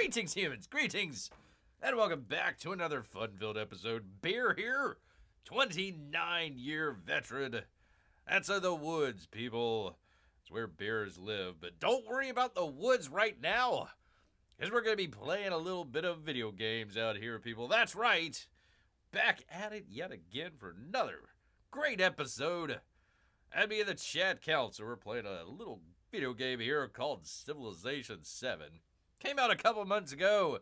Greetings, humans, greetings, and welcome back to another fun-filled episode. Bear here, 29-year veteran. That's the woods, people. It's where bears live, but don't worry about the woods right now, because we're going to be playing a little bit of video games out here, people. That's right, back at it yet again for another great episode. Add me in the chat count, so we're playing a little video game here called Civilization 7. Came out a couple months ago,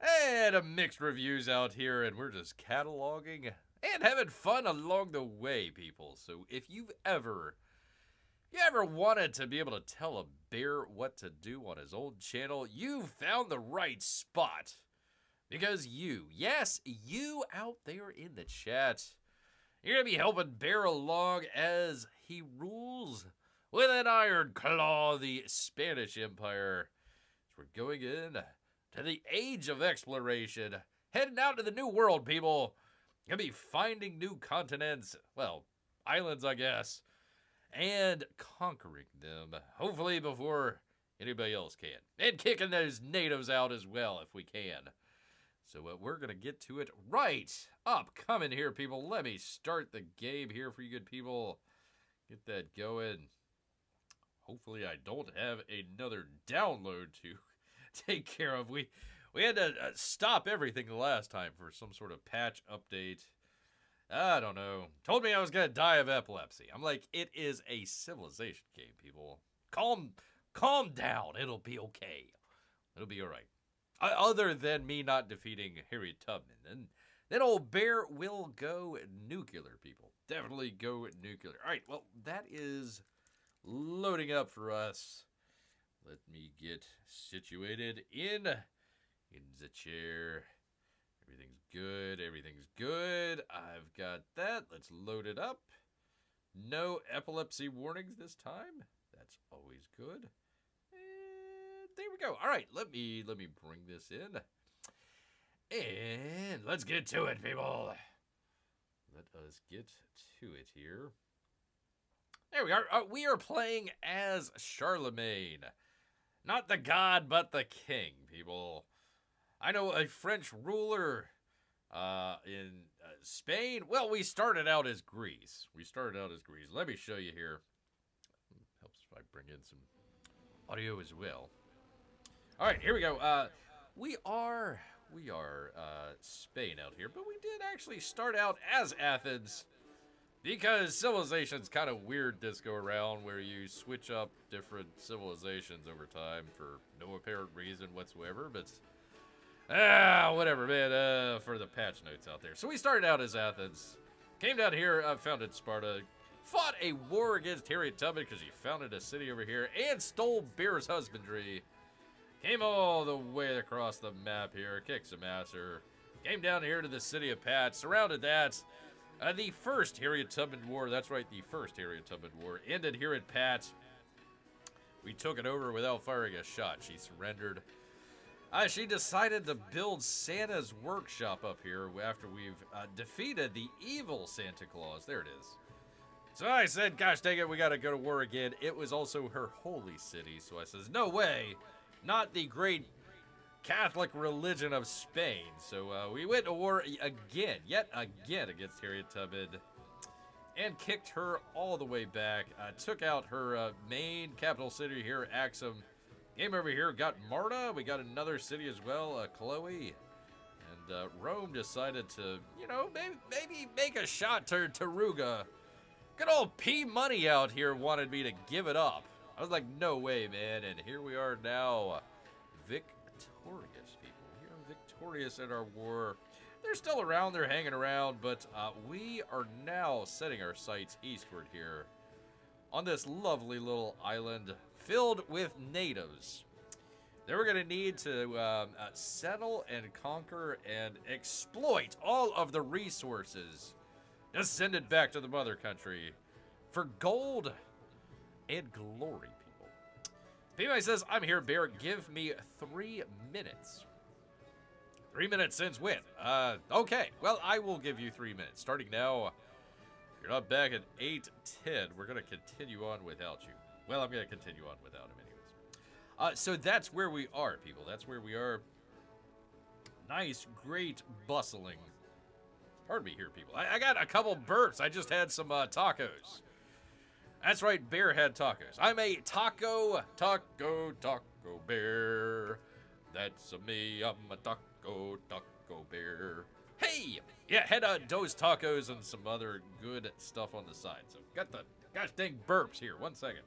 and mixed reviews out here, and we're just cataloging and having fun along the way, people. So if you ever wanted to be able to tell a bear what to do on his old channel, you found the right spot. Because you, yes, you out there in the chat, you're going to be helping Bear along as he rules with an iron claw the Spanish Empire. So we're going in to the age of exploration, heading out to the new world, people. Gonna be finding new continents, well, islands, I guess, and conquering them, hopefully before anybody else can. And kicking those natives out as well, if we can. So we're gonna get to it right upcoming here, people. Let me start the game here for you good people. Get that going. Hopefully I don't have another download to take care of. We had to stop everything the last time for some sort of patch update. I don't know. Told me I was going to die of epilepsy. I'm like, it is a civilization game, people. Calm down. It'll be okay. It'll be all right. Other than me not defeating Harry Tubman. And then old Bear will go nuclear, people. Definitely go nuclear. All right, well, that is loading up for us. Let me get situated in the chair. Everything's good. Everything's good. I've got that. Let's load it up. No epilepsy warnings this time. That's always good. And there we go. All right, let me bring this in. And let's get to it, people. Let us get to it here. There we are. We are playing as Charlemagne. Not the god, but the king, people. I know a French ruler in Spain. Well, we started out as Greece. Let me show you here. Helps if I bring in some audio as well. All right, here we go. We are Spain out here, but we did actually start out as Athens. Because civilization's kind of weird this go around, where you switch up different civilizations over time for no apparent reason whatsoever, but whatever, man, for the patch notes out there. So we started out as Athens, came down here, founded Sparta, fought a war against Harry Tubman because he founded a city over here, and stole Bear's husbandry, came all the way across the map here, kicked some ass here, came down here to the city of Pat, surrounded that. The first Harriet Tubman War, that's right, the first Harriet Tubman War, ended here at Pat. We took it over without firing a shot. She surrendered. She decided to build Santa's workshop up here after we've defeated the evil Santa Claus. There it is. So I said, gosh dang it, we got to go to war again. It was also her holy city, so I says, no way, not the great Catholic religion of Spain. So we went to war again, yet again, against Harriet Tubman, and kicked her all the way back. Took out her main capital city here, Axum. Came over here, got Marta. We got another city as well, Chloe. And Rome decided to, you know, maybe make a shot to Taruga. Good old P Money out here wanted me to give it up. I was like, no way, man. And here we are now, victorious, people. We are victorious in our war. They're still around, they're hanging around, but we are now setting our sights eastward here on this lovely little island filled with natives. Then we're going to need to settle and conquer and exploit all of the resources. Just send it back to the mother country for gold and glory, people. PMI says, I'm here, Bear. Give me 3 minutes. 3 minutes since when? Okay. Well, I will give you 3 minutes. Starting now. If you're not back at 8:10, we're going to continue on without you. Well, I'm going to continue on without him anyways. So that's where we are, people. That's where we are. Nice, great, bustling. Pardon me here, people. I got a couple burps. I just had some tacos. That's right, Bear had tacos. I'm a taco bear. That's me. I'm a taco bear. Hey! Yeah, had those tacos and some other good stuff on the side. So got the gosh dang burps here. 1 second.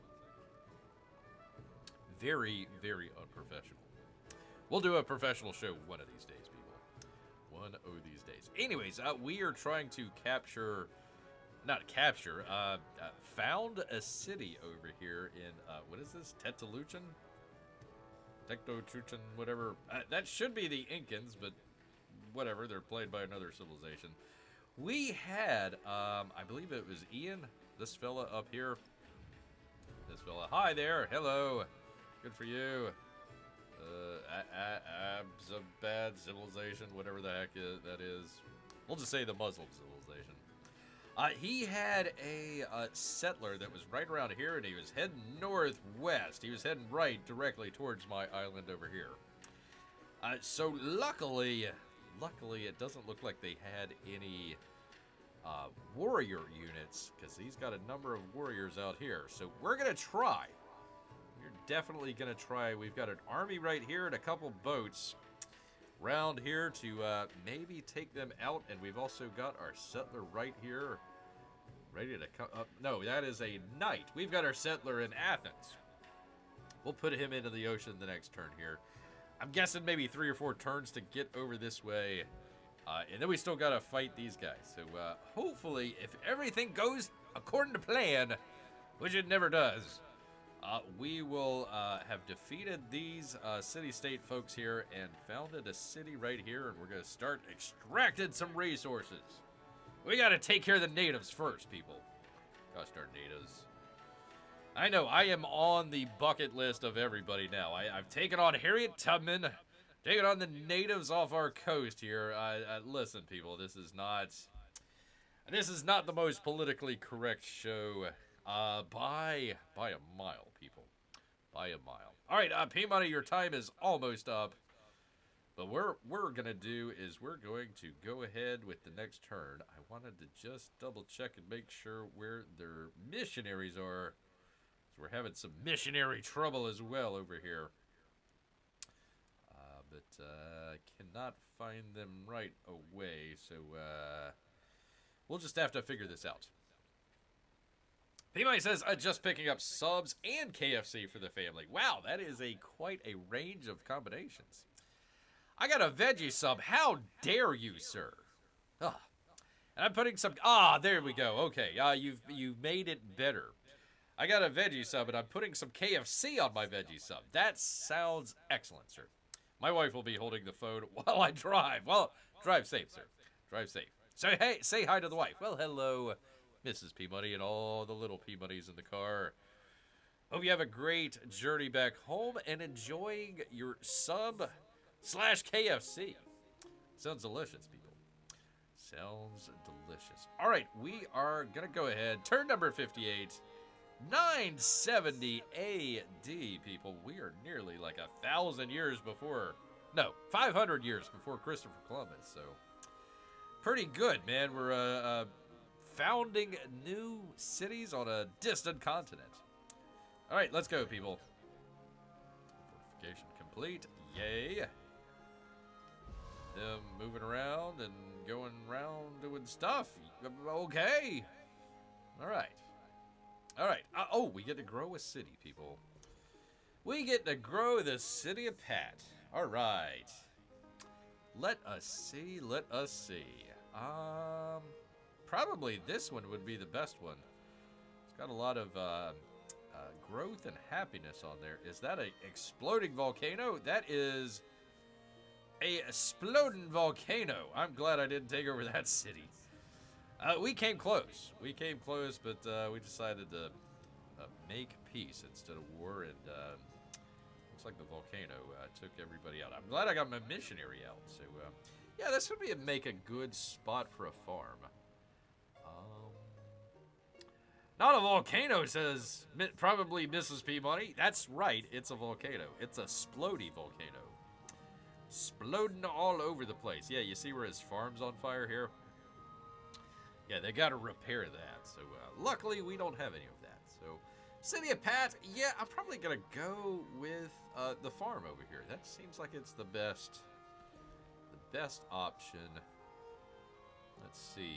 Very, very unprofessional. We'll do a professional show one of these days, people. One of these days. Anyways, we are trying to found a city over here in, what is this? Tetoluchan? Tectochuchan, whatever. That should be the Incans, but whatever. They're played by another civilization. We had, I believe it was Ian, this fella up here. This fella. Hi there. Hello. Good for you. Bad civilization, whatever the heck that is. We'll just say the Muslim civilization. He had a settler that was right around here, and he was heading northwest. He was heading right directly towards my island over here. So luckily, it doesn't look like they had any warrior units, because he's got a number of warriors out here. So we're going to try. Definitely gonna try. We've got an army right here and a couple boats round here to maybe take them out, and we've also got our settler right here ready to come up. No, that is a knight. We've got our settler in Athens. We'll put him into the ocean the next turn here. I'm guessing maybe 3 or 4 turns to get over this way, and then we still gotta fight these guys. So hopefully, if everything goes according to plan, which it never does, we will have defeated these city-state folks here and founded a city right here, and we're going to start extracting some resources. We got to take care of the natives first, people. Gosh darn natives. I know, I am on the bucket list of everybody now. I've taken on Harriet Tubman, taken on the natives off our coast here. Listen, people, this is not the most politically correct show. By a mile, people. By a mile. All right, P-Money, your time is almost up. But what we're going to do is we're going to go ahead with the next turn. I wanted to just double check and make sure where their missionaries are. So we're having some missionary trouble as well over here. But cannot find them right away. So we'll just have to figure this out. P-Money says, just picking up subs and KFC for the family. Wow, that is quite a range of combinations. I got a veggie sub. How dare you, sir? And I'm putting some... there we go. Okay, you've made it better. I got a veggie sub, and I'm putting some KFC on my veggie sub. That sounds excellent, sir. My wife will be holding the phone while I drive. Well, drive safe, sir. Drive safe. So, hey, say hi to the wife. Well, hello, Mrs. P-Money and all the little P-Moneys in the car. Hope you have a great journey back home and enjoying your sub/KFC. Sounds delicious, people. Sounds delicious. All right, we are going to go ahead. Turn number 58. 970 AD, people. We are nearly like 1,000 years before... No, 500 years before Christopher Columbus, so... Pretty good, man. We're, founding new cities on a distant continent. All right, let's go, people. Fortification complete. Yay. Them moving around and going around doing stuff. Okay. All right. All right. Oh, we get to grow a city, people. We get to grow the city of Pat. All right. Let us see. Let us see. Probably this one would be the best one. It's got a lot of growth and happiness on there. Is that an exploding volcano? That is a exploding volcano. I'm glad I didn't take over that city. We came close. We came close, but we decided to make peace instead of war, and looks like the volcano took everybody out. I'm glad I got my missionary out. So, yeah, this would make a good spot for a farm. Not a volcano, says probably Mrs. Peabody. That's right, it's a volcano. It's a splody volcano. Sploding all over the place. Yeah, you see where his farm's on fire here? Yeah, they got to repair that. So luckily, we don't have any of that. So City of Pat, yeah, I'm probably going to go with the farm over here. That seems like it's the best option. Let's see.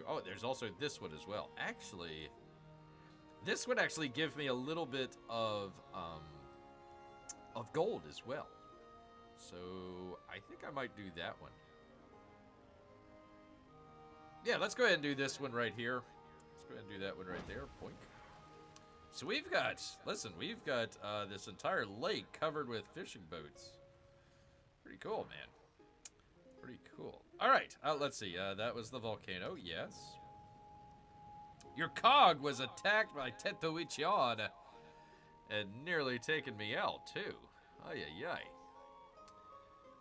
Oh, there's also this one as well. Actually, this would actually give me a little bit of gold as well. So I think I might do that one. Yeah, let's go ahead and do this one right here. Let's go ahead and do that one right there. Poink. So we've got, listen, we've got this entire lake covered with fishing boats. Pretty cool, man. Pretty cool. All right, let's see. That was the volcano, yes. Your cog was attacked by Tetoichion and nearly taken me out, too. Ay, ay, ay.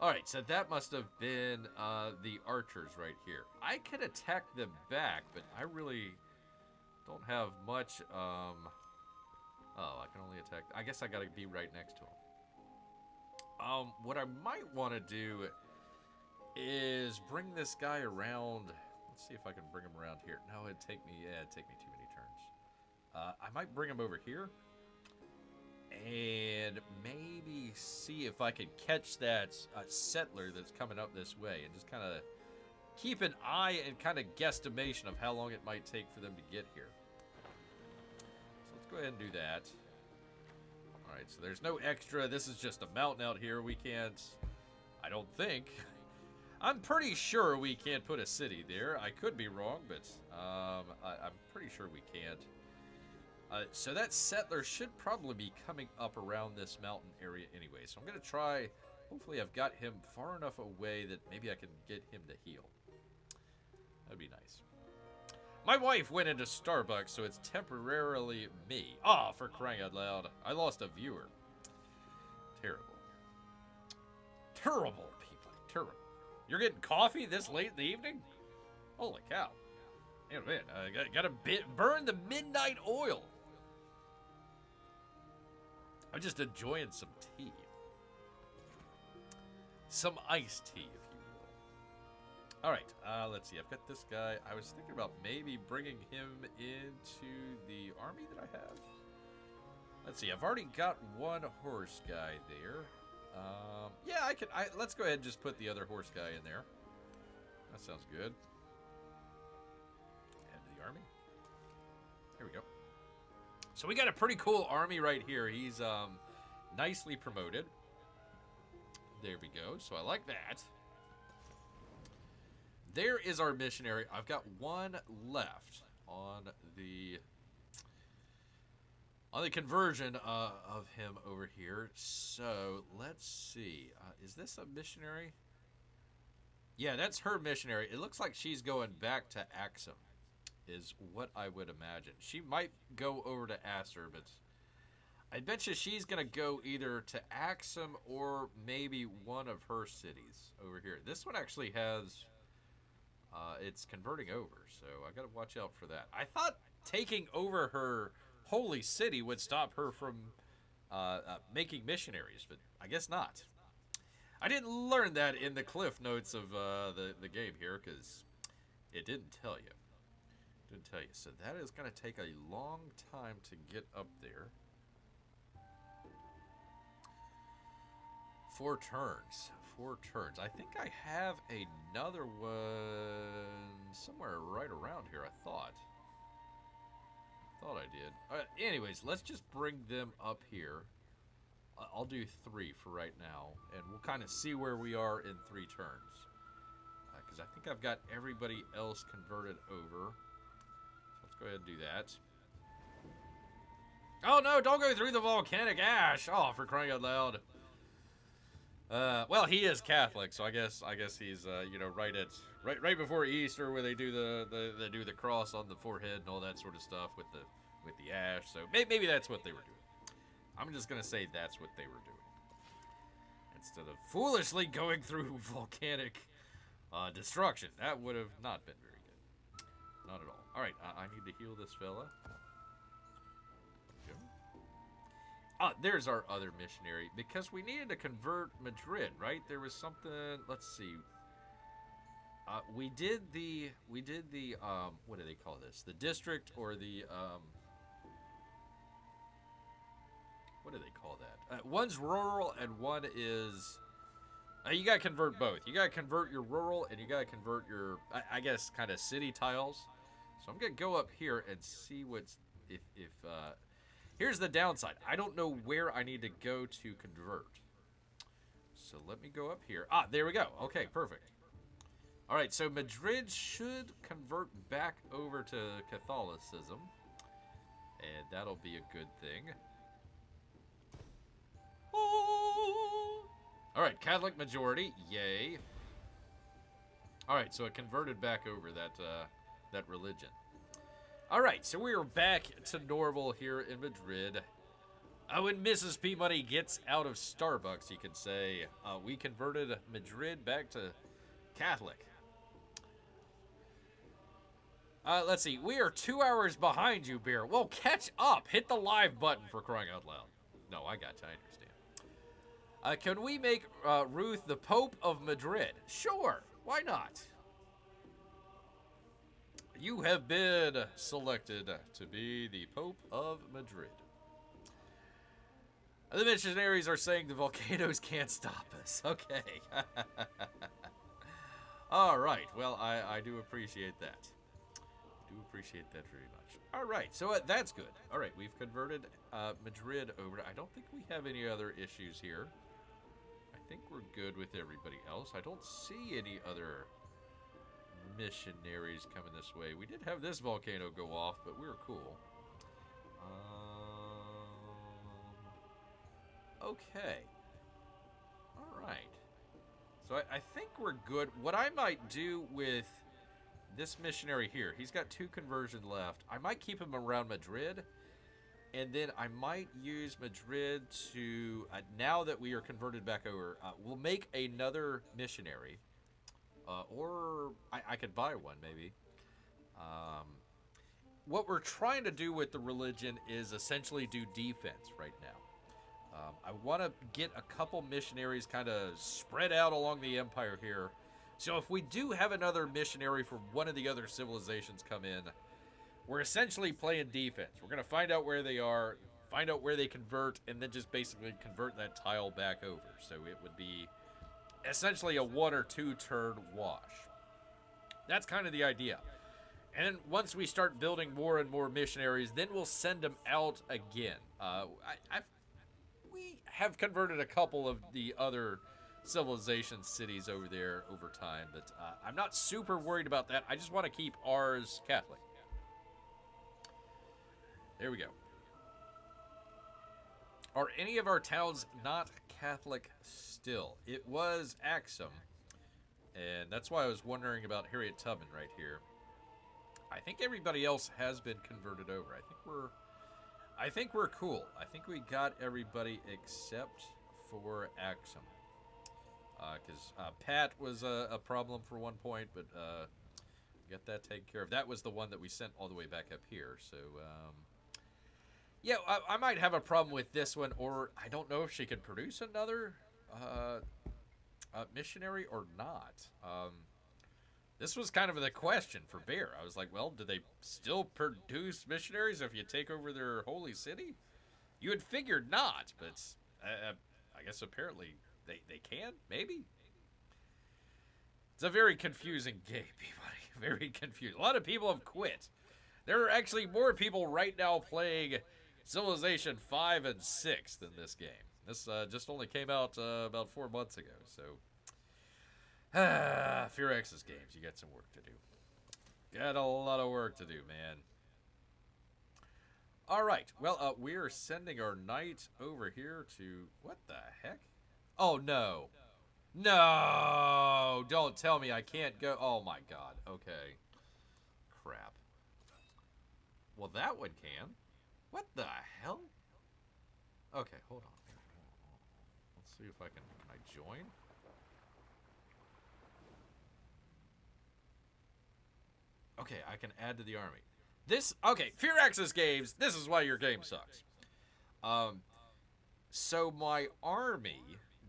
All right, so that must have been the archers right here. I could attack them back, but I really don't have much. Oh, I can only attack. I guess I got to be right next to him. What I might want to do is bring this guy around. Let's see if I can bring him around here. No, it'd take me too many turns. I might bring him over here and maybe see if I can catch that settler that's coming up this way and just kind of keep an eye and kind of guesstimation of how long it might take for them to get here. So let's go ahead and do that. All right, so there's no extra. This is just a mountain out here. We can't, I don't think. I'm pretty sure we can't put a city there. I could be wrong, but I'm pretty sure we can't. So that settler should probably be coming up around this mountain area anyway. So I'm going to try, hopefully I've got him far enough away that maybe I can get him to heal. That'd be nice. My wife went into Starbucks, so it's temporarily me. Ah, for crying out loud. I lost a viewer. Terrible. Terrible, people. Terrible. You're getting coffee this late in the evening? Holy cow. Man, gotta burn the midnight oil. I'm just enjoying some tea. Some iced tea, if you will. All right, let's see. I've got this guy. I was thinking about maybe bringing him into the army that I have. Let's see. I've already got one horse guy there. Yeah, I can. Let's go ahead and just put the other horse guy in there. That sounds good. Add to the army. Here we go. So we got a pretty cool army right here. He's nicely promoted. There we go. So I like that. There is our missionary. I've got one left on the conversion of him over here. So let's see. Is this a missionary? Yeah, that's her missionary. It looks like she's going back to Axum, is what I would imagine. She might go over to Acer, but I bet you she's going to go either to Axum or maybe one of her cities over here. This one actually has, it's converting over, so I got to watch out for that. I thought taking over her holy city would stop her from making missionaries, but I guess not. I didn't learn that in the cliff notes of the game here, because it didn't tell you. Didn't tell you. So that is going to take a long time to get up there. 4 turns. 4 turns. I think I have another one somewhere right around here, I thought. Thought I did. Anyways, let's just bring them up here. I'll do 3 for right now, and we'll kind of see where we are in 3 turns. Because I think I've got everybody else converted over. So let's go ahead and do that. Oh no, don't go through the volcanic ash! Oh, for crying out loud. Well, he is Catholic, so I guess he's you know, right before Easter, where they do the cross on the forehead and all that sort of stuff with the ash. So maybe that's what they were doing. I'm just gonna say that's what they were doing, instead of foolishly going through volcanic destruction. That would have not been very good. not at all. All right, I need to heal this fella. Okay. Ah, there's our other missionary, because we needed to convert Madrid, right? There was something, let's see. We did the what do they call this? The district, or the, what do they call that? One's rural and one is, you gotta convert both. You gotta convert your rural and you gotta convert your, I guess, kind of city tiles. So I'm gonna go up here and see what's, here's the downside. I don't know where I need to go to convert. So let me go up here. Ah, there we go. Okay, perfect. All right, so Madrid should convert back over to Catholicism, and that'll be a good thing. Oh! All right, Catholic majority, yay. All right, so it converted back over that religion. All right, so we are back to normal here in Madrid. When Mrs. P Money gets out of Starbucks, you can say, we converted Madrid back to Catholic. Let's see. We are 2 hours behind you, Bear. Well, catch up. Hit the live button, for crying out loud. No, I got you. I understand. Can we make Ruth the Pope of Madrid? Sure. Why not? You have been selected to be the Pope of Madrid. The missionaries are saying the volcanoes can't stop us. Okay. All right. Well, I do appreciate that. Appreciate that very much. All right, so that's good. All right, we've converted Madrid over. I don't think we have any other issues here. I think we're good with everybody else. I don't see any other missionaries coming this way. We did have this volcano go off, but we were cool. Okay. All right. So I think we're good. What I might do with this missionary here, he's got 2 conversions left. I might keep him around Madrid, and then I might use Madrid to, now that we are converted back over, we'll make another missionary, or I could buy one maybe. What we're trying to do with the religion is essentially do defense right now. I want to get a couple missionaries kind of spread out along the empire here. So if we do have another missionary from one of the other civilizations come in, we're essentially playing defense. We're going to find out where they are, find out where they convert, and then just basically convert that tile back over. So it would be essentially a 1 or 2 turn wash. That's kind of the idea. And once we start building more and more missionaries, then we'll send them out again. We have converted a couple of the other civilization cities over there over time, but I'm not super worried about that. I just want to keep ours Catholic. There we go. Are any of our towns not Catholic still? It was Axum, and that's why I was wondering about Harriet Tubman right here. I think everybody else has been converted over. I think we're cool. I think we got everybody except for Axum. Because Pat was a problem for one point, but got that taken care of. That was the one that we sent all the way back up here. So, yeah, I might have a problem with this one, or I don't know if she could produce another missionary or not. This was kind of the question for Bear. I was like, well, do they still produce missionaries if you take over their holy city? You had figured not, but I guess apparently they can, maybe. It's a very confusing game, everybody. Very confusing. A lot of people have quit. There are actually more people right now playing Civilization 5 and 6 than this game. This just only came out about 4 months ago, so... Fear X's games, you got some work to do. Got a lot of work to do, man. Alright, well, we're sending our knight over here to... What the heck? Oh, no. No! Don't tell me I can't go... Oh, my God. Okay. Crap. Well, that one can. What the hell? Okay, hold on. Let's see if I can... Can I join? Okay, I can add to the army. Okay, Fear Access games, this is why your game sucks. So my army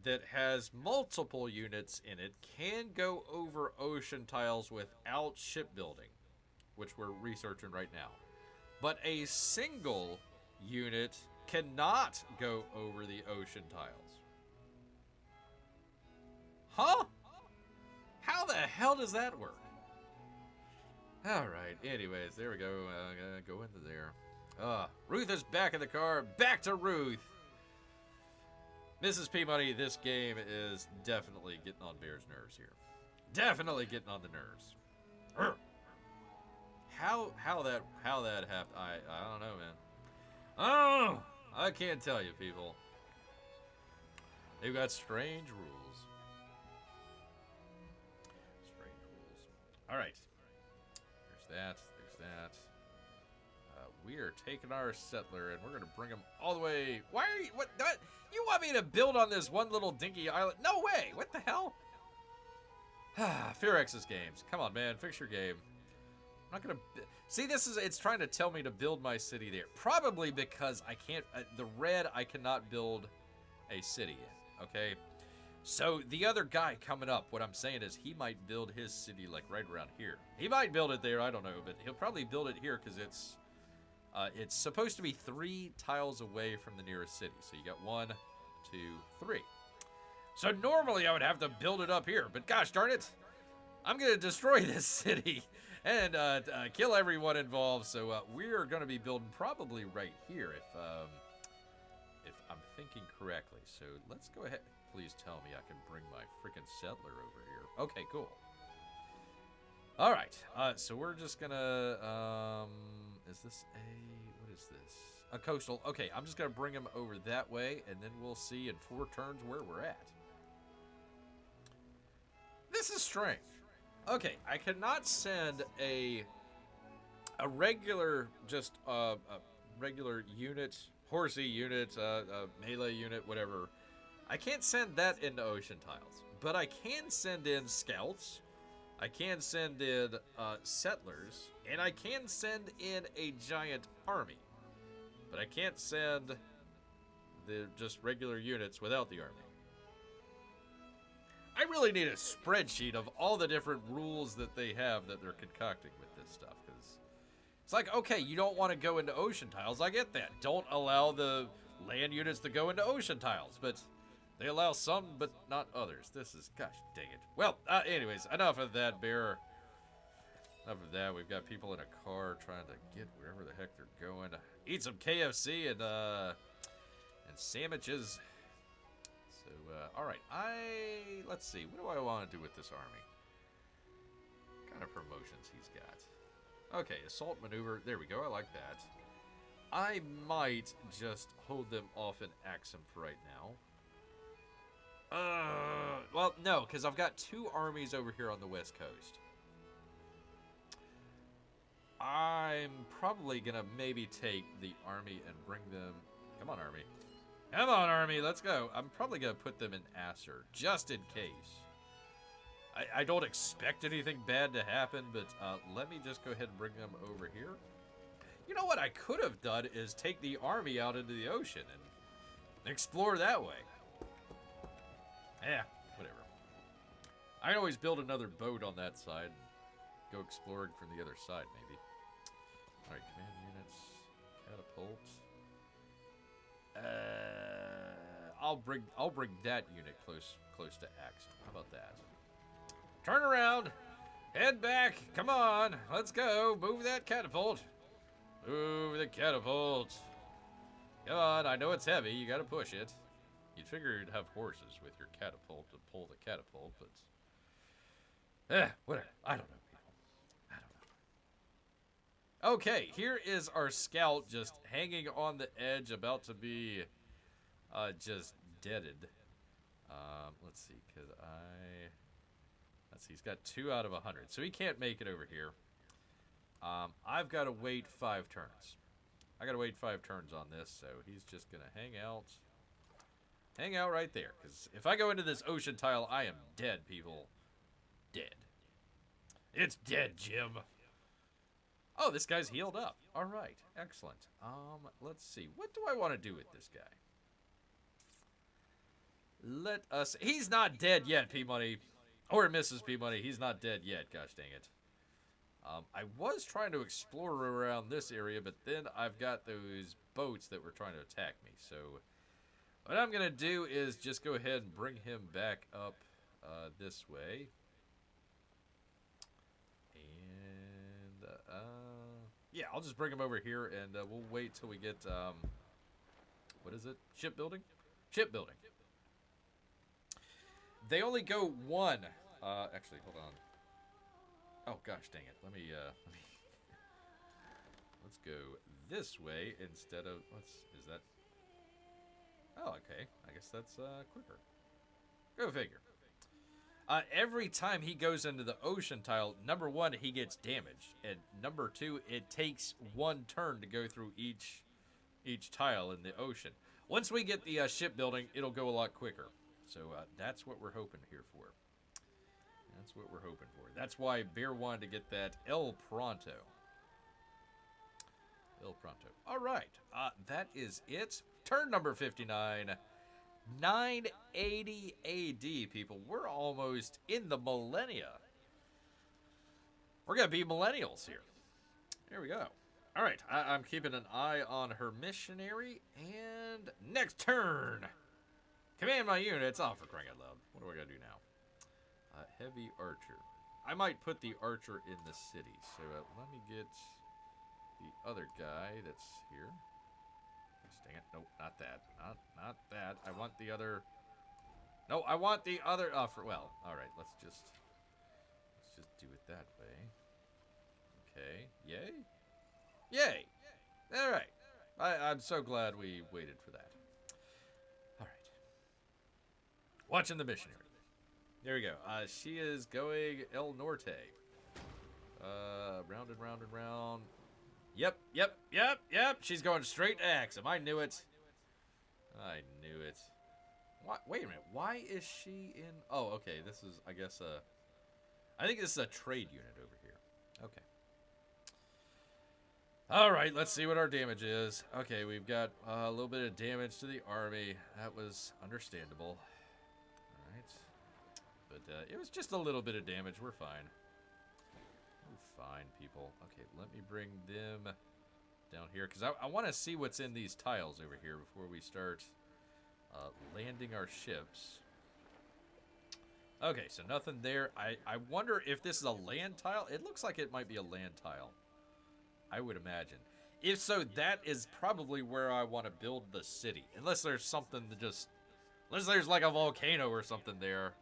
that has multiple units in it can go over ocean tiles without shipbuilding, which we're researching right now. But a single unit cannot go over the ocean tiles. Huh? How the hell does that work? Alright, anyways, there we go. Go into there. Ruth is back in the car. Back to Ruth. Mrs. P-Money, this game is definitely getting on Bear's nerves here. Definitely getting on the nerves. Urgh. How that happened, I don't know, man. Oh, I can't tell you, people. They've got strange rules. Strange rules. All right. There's that. We are taking our settler, and we're going to bring him all the way. Why are you... What? You want me to build on this one little dinky island? No way. What the hell? Fear X's games. Come on, man. Fix your game. I'm not going to... See, it's trying to tell me to build my city there. Probably because I can't... the red, I cannot build a city in. Okay? So, the other guy coming up, what I'm saying is he might build his city, like, right around here. He might build it there, I don't know. But he'll probably build it here because it's supposed to be 3 tiles away from the nearest city. So, you got 1, 2, 3. So, normally I would have to build it up here. But gosh darn it, I'm going to destroy this city and kill everyone involved. So, we're going to be building probably right here if I'm thinking correctly. So, let's go ahead. Please tell me I can bring my freaking settler over here. Okay, cool. All right. So we're just gonna. Is this what is this? A coastal. Okay, I'm just gonna bring him over that way, and then we'll see in 4 turns where we're at. This is strange. Okay, I cannot send a regular, just a regular unit, horsey unit, melee unit, whatever. I can't send that into ocean tiles, but I can send in scouts, I can send in settlers, and I can send in a giant army. But I can't send the just regular units without the army. I really need a spreadsheet of all the different rules that they have that they're concocting with this stuff, because it's like, okay, you don't want to go into ocean tiles, I get that. Don't allow the land units to go into ocean tiles, but they allow some, but not others. This is, gosh dang it. Well, anyways, enough of that, Bear. Enough of that. We've got people in a car trying to get wherever the heck they're going. Eat some KFC and sandwiches. So, all right. Let's see. What do I want to do with this army? What kind of promotions he's got? Okay, assault maneuver. There we go. I like that. I might just hold them off and axe them for right now. Well, no, because I've got 2 armies over here on the west coast. I'm probably going to maybe take the army and bring them... Come on, army. Come on, army, let's go. I'm probably going to put them in Asser, just in case. I don't expect anything bad to happen, but let me just go ahead and bring them over here. You know what I could have done is take the army out into the ocean and explore that way. Yeah, whatever. I can always build another boat on that side and go exploring from the other side, maybe. Alright, command units, catapult. I'll bring that unit close to Axum. How about that? Turn around, head back. Come on, let's go. Move that catapult. Move the catapult. Come on, I know it's heavy. You gotta push it. You'd figure you'd have horses with your catapult to pull the catapult, but... whatever. I don't know, people. I don't know. Okay, here is our scout just hanging on the edge, about to be just deaded. Let's see, let's see, he's got 2 out of 100, so he can't make it over here. I've got to wait 5 turns. I got to wait 5 turns on this, so he's just going to hang out. Hang out right there, because if I go into this ocean tile, I am dead, people. Dead. It's dead, Jim. Oh, this guy's healed up. All right, excellent. Let's see. What do I want to do with this guy? Let us... He's not dead yet, P-Money. Or Mrs. P-Money. He's not dead yet. Gosh dang it. I was trying to explore around this area, but then I've got those boats that were trying to attack me. So what I'm going to do is just go ahead and bring him back up this way. And, yeah, I'll just bring him over here, and we'll wait till we get, what is it? Shipbuilding? Shipbuilding. They only go one. Actually, hold on. Oh, gosh, dang it. Let me let's go this way instead of, is that? Oh, okay. I guess that's, quicker. Go figure. Every time he goes into the ocean tile, number one, he gets damaged. And number two, it takes one turn to go through each tile in the ocean. Once we get the shipbuilding, it'll go a lot quicker. So that's what we're hoping here for. That's what we're hoping for. That's why Bear wanted to get that El Pronto. El Pronto. All right. That is it. Turn number 59. 980 AD, people. We're almost in the millennia. We're going to be millennials here. There we go. All right. I'm keeping an eye on her missionary. And next turn. Command my units. Oh, for crying out loud. What do I got to do now? Heavy archer. I might put the archer in the city. So let me get the other guy that's here. Dang it. Nope, not that. Not that. I want the other. No, I want the other. Well, all right. Let's just do it that way. Okay. Yay. Yay. All right. I'm so glad we waited for that. All right. Watching the missionary. There we go. She is going El Norte. Round and round and round. Yep. She's going straight to Axum. I knew it. What? Wait a minute. Why is she in... Oh, okay. This is, I guess, I think this is a trade unit over here. Okay. All right. Let's see what our damage is. Okay, we've got a little bit of damage to the army. That was understandable. All right. But it was just a little bit of damage. We're fine. Fine, people. Okay, let me bring them down here, because I want to see what's in these tiles over here before we start landing our ships. Okay, so nothing there. I wonder if this is a land tile. It looks like it might be a land tile, I would imagine. If so, that is probably where I want to build the city. Unless there's something to just... Unless there's like a volcano or something there.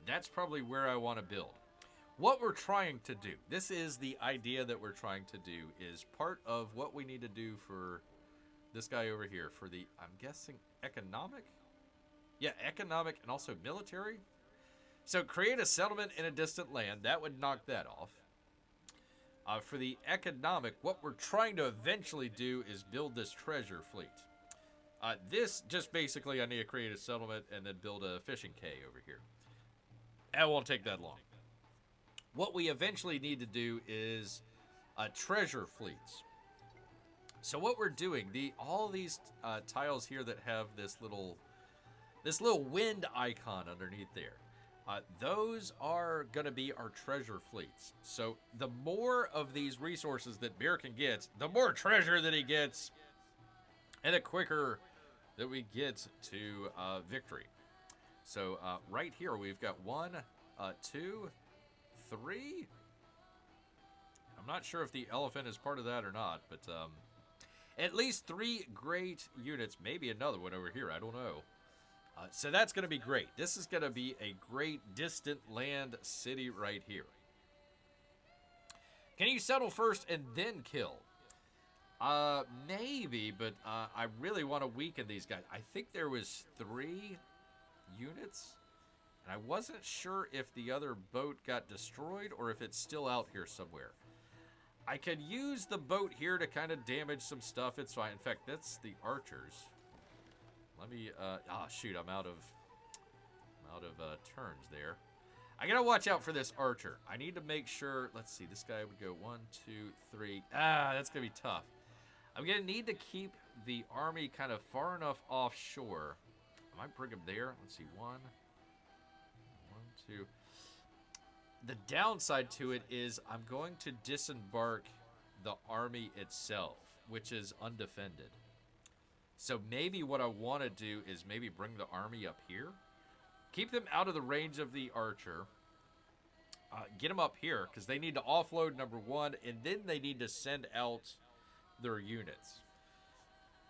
That's probably where I want to build. What we're trying to do, this is the idea that we're trying to do, is part of what we need to do for this guy over here, for the, I'm guessing, economic? Yeah, economic and also military. So create a settlement in a distant land, that would knock that off. For the economic, what we're trying to eventually do is build this treasure fleet. This, just basically, I need to create a settlement and then build a fishing quay over here. That won't take that long. What we eventually need to do is treasure fleets. So what we're doing, all these tiles here that have this little wind icon underneath there, those are going to be our treasure fleets. So the more of these resources that Bear can get, the more treasure that he gets, and the quicker that we get to victory. So right here we've got 1, 2, 3. I'm not sure if the elephant is part of that or not, but at least 3 great units, maybe another one over here, I don't know. So that's going to be great. This is going to be a great distant land city right here. Can you settle first and then kill? Maybe, but I really want to weaken these guys. I think there was 3 units. And I wasn't sure if the other boat got destroyed or if it's still out here somewhere. I could use the boat here to kind of damage some stuff. It's fine. In fact, that's the archers. Let me, shoot, I'm out of turns there. I gotta watch out for this archer. I need to make sure. Let's see. This guy would go 1, 2, 3. Ah, that's gonna be tough. I'm gonna need to keep the army kind of far enough offshore. I might bring him there. Let's see. 1, 2. The downside to it is I'm going to disembark the army itself, which is undefended. So maybe what I want to do is maybe bring the army up here. Keep them out of the range of the archer. Get them up here, because they need to offload, number one, and then they need to send out their units.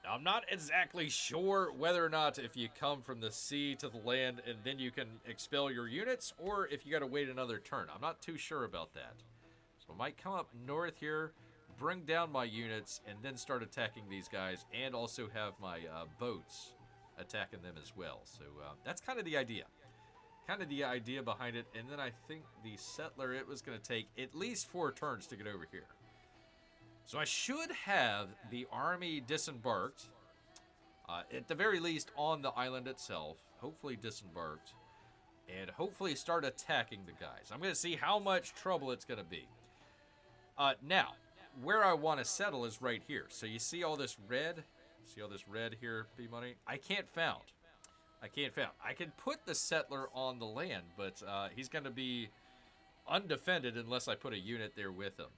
Now, I'm not exactly sure whether or not if you come from the sea to the land and then you can expel your units, or if you got to wait another turn. I'm not too sure about that. So I might come up north here, bring down my units, and then start attacking these guys, and also have my boats attacking them as well. So that's kind of the idea. Kind of the idea behind it. And then I think the settler, it was going to take at least 4 turns to get over here. So I should have the army disembarked, at the very least on the island itself, hopefully disembarked, and hopefully start attacking the guys. I'm going to see how much trouble it's going to be. Now, where I want to settle is right here. So you see all this red? See all this red here, P-Money? I can't found. I can put the settler on the land, but he's going to be undefended unless I put a unit there with him.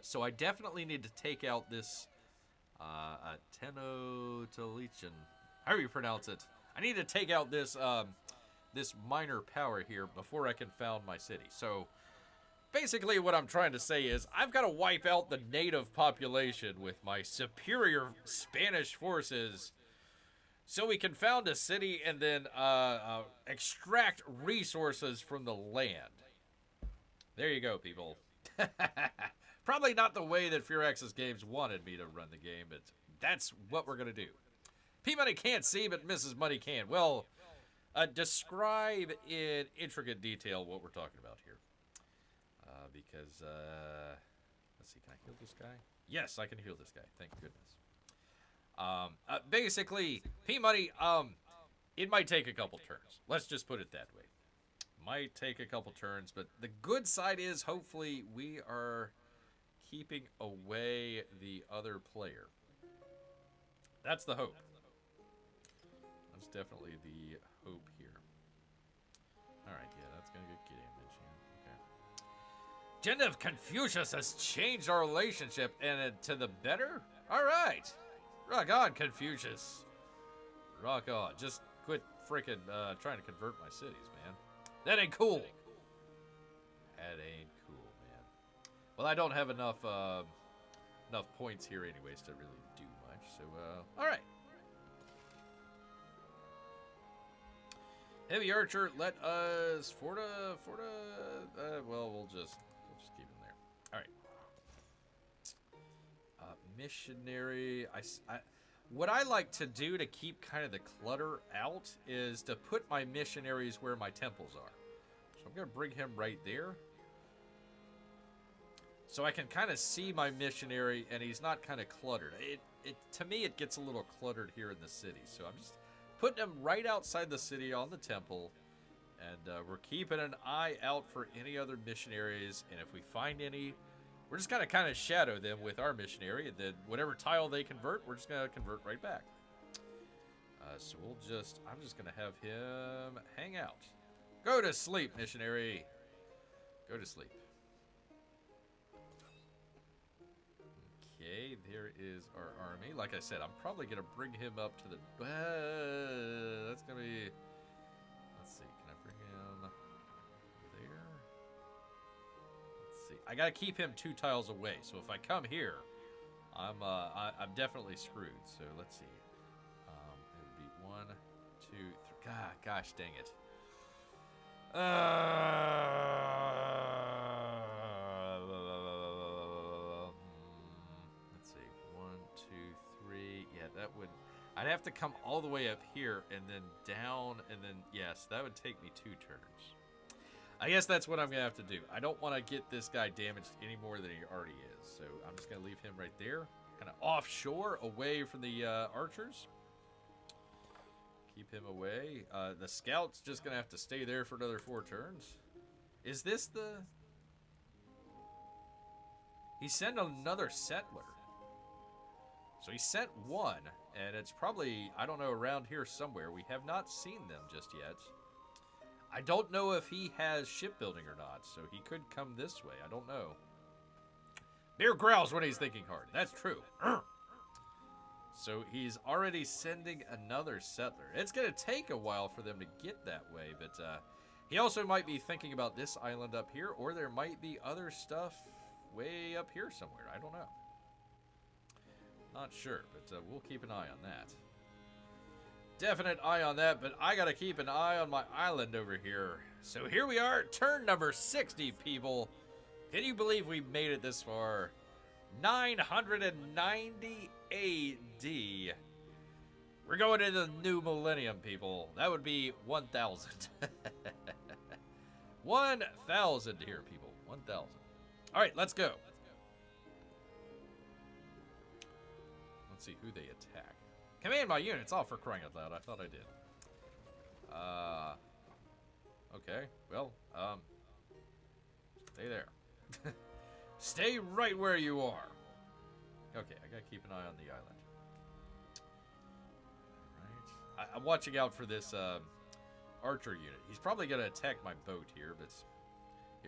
So I definitely need to take out this Tenochtitlan. However you pronounce it. I need to take out this this minor power here before I can found my city. So basically what I'm trying to say is I've got to wipe out the native population with my superior Spanish forces so we can found a city and then extract resources from the land. There you go, people. Probably not the way that Firaxis Games wanted me to run the game, but that's what we're going to do. P-Money can't see, but Mrs. Money can. Well, describe in intricate detail what we're talking about here. Because, let's see, can I heal this guy? Yes, I can heal this guy. Thank goodness. Basically, P-Money, it might take a couple turns. Let's just put it that way. Might take a couple turns, but the good side is hopefully we are keeping away the other player. That's the hope. That's definitely the hope here. Alright, yeah, that's going to get damage. Yeah. Okay. Gender of Confucius has changed our relationship and to the better? Alright. Rock on, Confucius. Rock on. Just quit freaking trying to convert my cities, man. That ain't cool. That ain't cool, man. Well, I don't have enough points here anyways to really do much. So, all right. Heavy archer, let us Forta. Well, we'll just keep him there. All right. Missionary. What I like to do to keep kind of the clutter out is to put my missionaries where my temples are. So I'm going to bring him right there. So I can kind of see my missionary and he's not kind of cluttered. To me, it gets a little cluttered here in the city. So I'm just putting him right outside the city on the temple. And we're keeping an eye out for any other missionaries. And if we find any, we're just going to kind of shadow them with our missionary, and then whatever tile they convert, we're just going to convert right back. So I'm just going to have him hang out. Go to sleep, missionary. Go to sleep. Okay, there is our army. Like I said, I'm probably going to bring him up to the... that's going to be... Let's see, can I bring him there? Let's see. I got to keep him 2 tiles away. So if I come here, I'm definitely screwed. So let's see. It would be 1, 2, 3. Gosh dang it. Let's see. 1, 2, 3. Yeah, that would... I'd have to come all the way up here and then down and then... Yes, that would take me 2 turns. I guess that's what I'm going to have to do. I don't want to get this guy damaged any more than he already is. So I'm just going to leave him right there. Kind of offshore, away from the archers. Keep him away. The scout's just going to have to stay there for another 4 turns. Is this the... He sent another settler. So he sent 1, and it's probably, I don't know, around here somewhere. We have not seen them just yet. I don't know if he has shipbuilding or not, so he could come this way. I don't know. Bear growls when he's thinking hard. That's true. So he's already sending another settler. It's going to take a while for them to get that way, but he also might be thinking about this island up here, or there might be other stuff way up here somewhere. I don't know. Not sure, but we'll keep an eye on that. Definite eye on that, but I got to keep an eye on my island over here. So here we are, turn number 60, people. Can you believe we made it this far? 990 AD. We're going into the new millennium, people. That would be 1,000. 1,000 here, people. 1,000. All right, let's go. Let's see who they attack. Command my units. Oh, for crying out loud. I thought I did. Okay. Well, stay there. Stay right where you are. Okay, I gotta keep an eye on the island. Alright. I'm watching out for this archer unit. He's probably gonna attack my boat here, but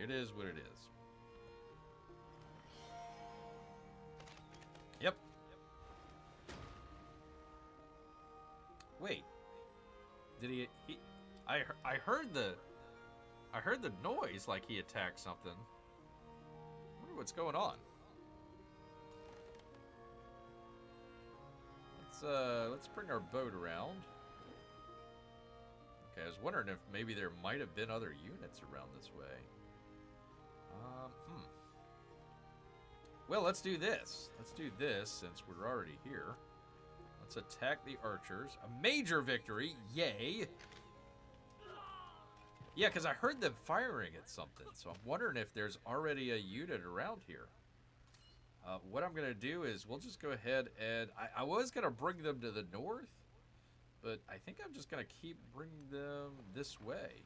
it is what it is. Yep. Wait. Did he I heard the noise like he attacked something. I wonder what's going on. Let's bring our boat around. Okay, I was wondering if maybe there might have been other units around this way. Well, let's do this. Let's do this since we're already here. Let's attack the archers. A major victory. Yay. Yeah, because I heard them firing at something. So I'm wondering if there's already a unit around here. What I'm going to do is we'll just go ahead and... I was going to bring them to the north. But I think I'm just going to keep bringing them this way.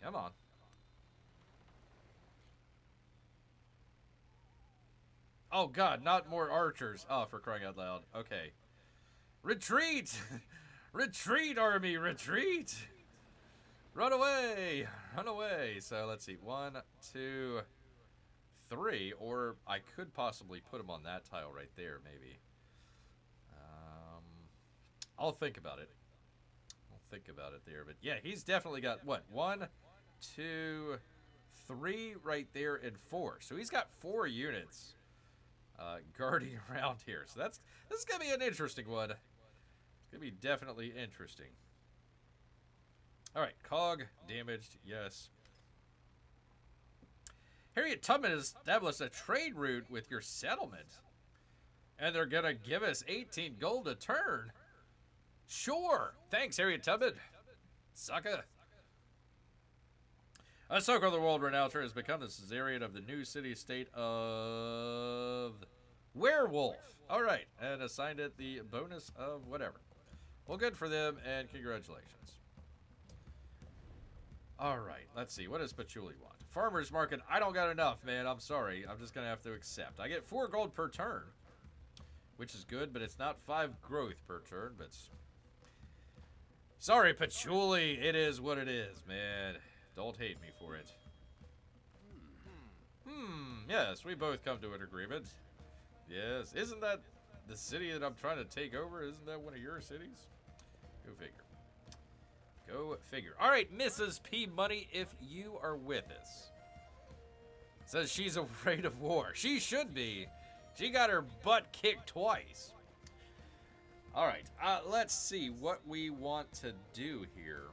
Come on. Oh, God, not more archers. Oh, for crying out loud. Okay. Retreat! Retreat, army, retreat! Run away! Run away! So, let's see. 1, 2, 3. Or I could possibly put them on that tile right there, maybe. I'll think about it. I'll think about it there. But, yeah, he's definitely got, what? 1, 2, 3 right there, and 4. So, he's got 4 units. Guarding around here. So this is going to be an interesting one. It's going to be definitely interesting. Alright, cog damaged, yes. Harriet Tubman has established a trade route with your settlement. And they're going to give us 18 gold a turn. Sure. Thanks, Harriet Tubman. Sucker. Ahsoka, the world renouncer, has become the Caesarian of the new city-state of Werewolf. All right, and assigned it the bonus of whatever. Well, good for them, and congratulations. All right, let's see. What does Patchouli want? Farmer's market. I don't got enough, man. I'm sorry. I'm just going to have to accept. I get 4 gold per turn, which is good, but it's not 5 growth per turn. But sorry, Patchouli. It is what it is, man. Don't hate me for it. Yes, we both come to an agreement. Yes, isn't that the city that I'm trying to take over? Isn't that one of your cities? Go figure. Go figure. All right, Mrs. P. Money, if you are with us. Says she's afraid of war. She should be. She got her butt kicked twice. All right, let's see what we want to do here.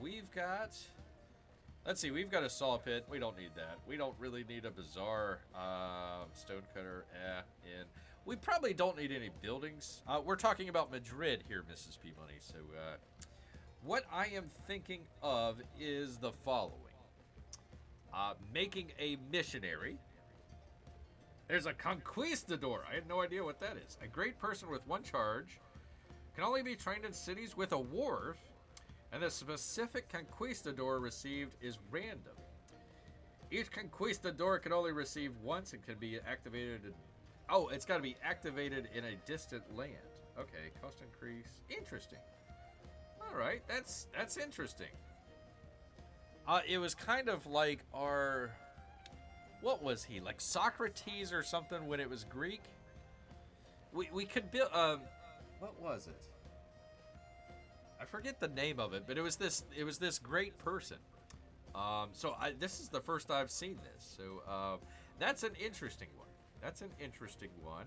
We've got... Let's see, we've got a saw pit. We don't need that. We don't really need a bazaar. Stonecutter, in. We probably don't need any buildings. We're talking about Madrid here, Mrs. P. Money. So, what I am thinking of is the following. Making a missionary. There's a conquistador. I had no idea what that is. A great person with 1 charge. Can only be trained in cities with a wharf, and the specific conquistador received is random. Each conquistador can only receive once and can be activated in... Oh, it's got to be activated in a distant land. Okay, cost increase. Interesting. All right, that's interesting. It was kind of like our... What was he? Like Socrates or something when it was Greek? We could build... what was it? I forget the name of it, but it was this great person. So this is the first I've seen this. So that's an interesting one. That's an interesting one.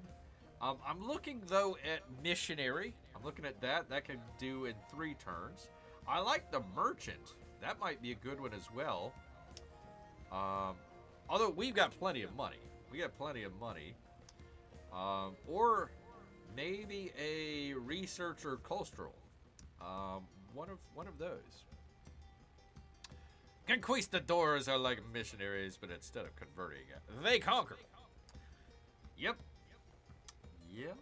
I'm looking, though, at Missionary. I'm looking at that. That can do in 3 turns. I like the Merchant. That might be a good one as well. Although we've got plenty of money. We got plenty of money. Or maybe a Researcher Cultural. One of those. Conquistadors are like missionaries, but instead of converting, they conquer. Yep. Yep.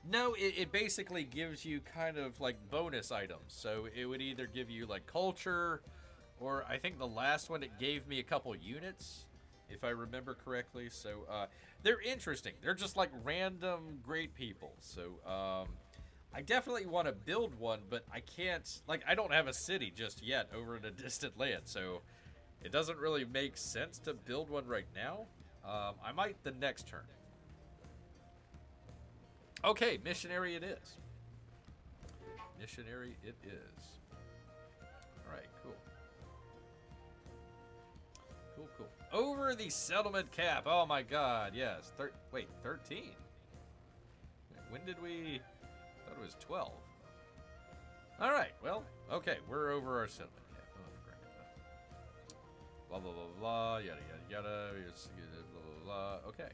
No, it basically gives you kind of like bonus items. So it would either give you like culture, or I think the last one it gave me a couple units, if I remember correctly. So they're interesting. They're just like random great people. So I definitely want to build one, but I can't, like, I don't have a city just yet over in a distant land, so it doesn't really make sense to build one right now. I might the next turn. Okay, missionary it is. Missionary it is. All right, cool. Cool, cool. Over the settlement cap. Oh my god, yes. Wait, 13? When did we... I thought it was 12. All right, well, okay, we're over our settlement cap. Oh, blah, blah, blah, blah, yada, yada, yada, blah, blah, blah. Okay,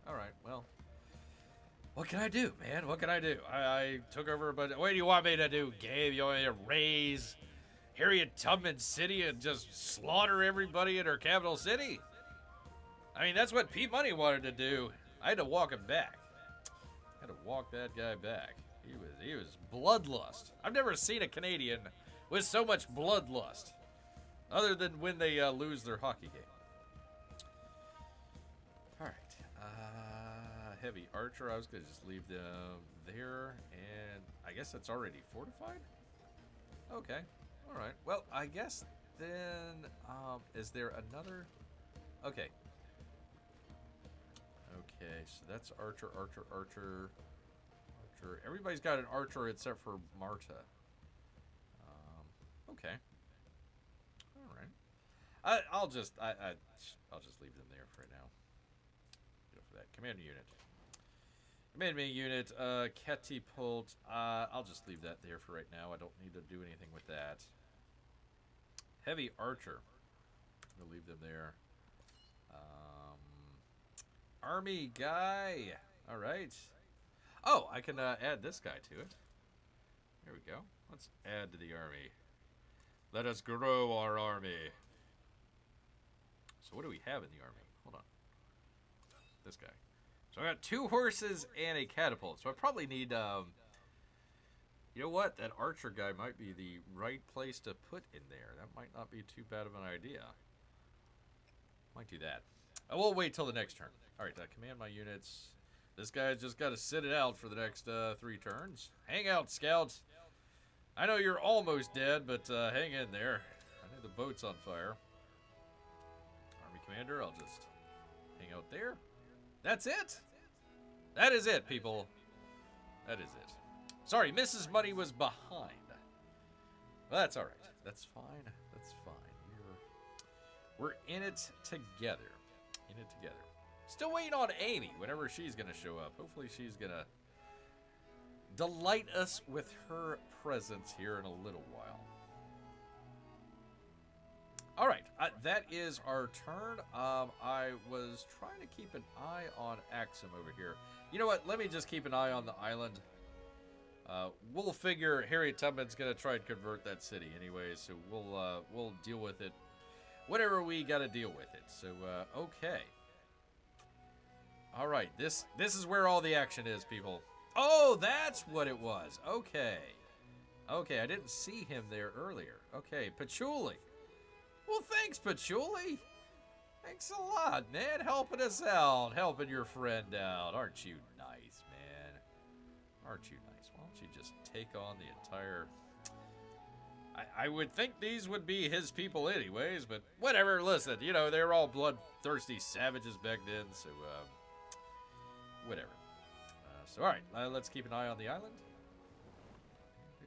all right, well, what can I do, man? What can I do? I took over a bunch. What do you want me to do, Gabe? You want me to raise Harriet Tubman City and just slaughter everybody in her capital city? I mean, that's what Pete Money wanted to do. I had to walk him back. I had to walk that guy back. He was bloodlust. I've never seen a Canadian with so much bloodlust, other than when they lose their hockey game. All right, heavy archer. I was gonna just leave them there, and I guess it's already fortified. Okay, all right. Well, I guess then is there another? Okay. Okay, so that's archer, archer, archer. Everybody's got an archer except for Marta. Okay. All right. I'll just leave them there for now. Go for that command unit. Command unit. Catapult. I'll just leave that there for right now. I don't need to do anything with that. Heavy archer. We'll leave them there. Army guy. All right. Oh, I can add this guy to it. There we go. Let's add to the army. Let us grow our army. So what do we have in the army? Hold on. This guy. So I got 2 horses and a catapult. So I probably need, you know what? That archer guy might be the right place to put in there. That might not be too bad of an idea. Might do that. I will wait till the next turn. All right, command my units. This guy's just got to sit it out for the next 3 turns. Hang out, scouts. I know you're almost dead, but hang in there. I know the boat's on fire. Army commander, I'll just hang out there. That's it. That is it, people. That is it. Sorry, Mrs. Money was behind. Well, that's all right. That's fine. That's fine. We're in it together. In it together. Still waiting on Amy whenever she's going to show up. Hopefully she's going to delight us with her presence here in a little while. All right, that is our turn. I was trying to keep an eye on Axum over here. You know what? Let me just keep an eye on the island. We'll figure Harriet Tubman's going to try and convert that city anyway, so we'll deal with it whenever we got to deal with it. So, okay. All right, this is where all the action is, people. Oh, that's what it was. Okay. Okay, I didn't see him there earlier. Okay, Patchouli. Well, thanks, Patchouli. Thanks a lot, man. Helping us out. Helping your friend out. Aren't you nice, man? Aren't you nice? Why don't you just take on the entire... I would think these would be his people anyways, but whatever. Listen, you know, they were all bloodthirsty savages back then, so, whatever. So, alright, let's keep an eye on the island.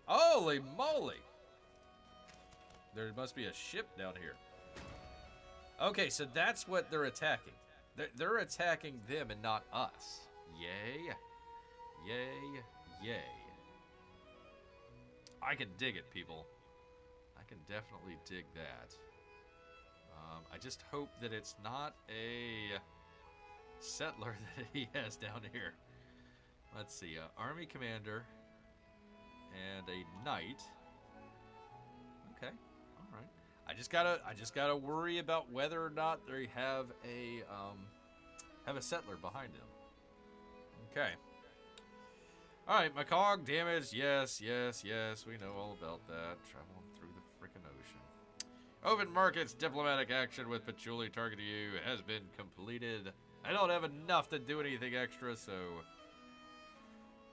Holy moly! There must be a ship down here. Okay, so that's what they're attacking. They're attacking them and not us. Yay. Yay. Yay. I can dig it, people. I can definitely dig that. I just hope that it's not a settler that he has down here. Let's see, army commander and a knight. Okay, all right. I just gotta worry about whether or not they have a settler behind them. Okay. All right, my cog damage. Yes, yes, yes. We know all about that. Traveling through the frickin' ocean. Open markets diplomatic action with Patchouli targeting you has been completed. I don't have enough to do anything extra, so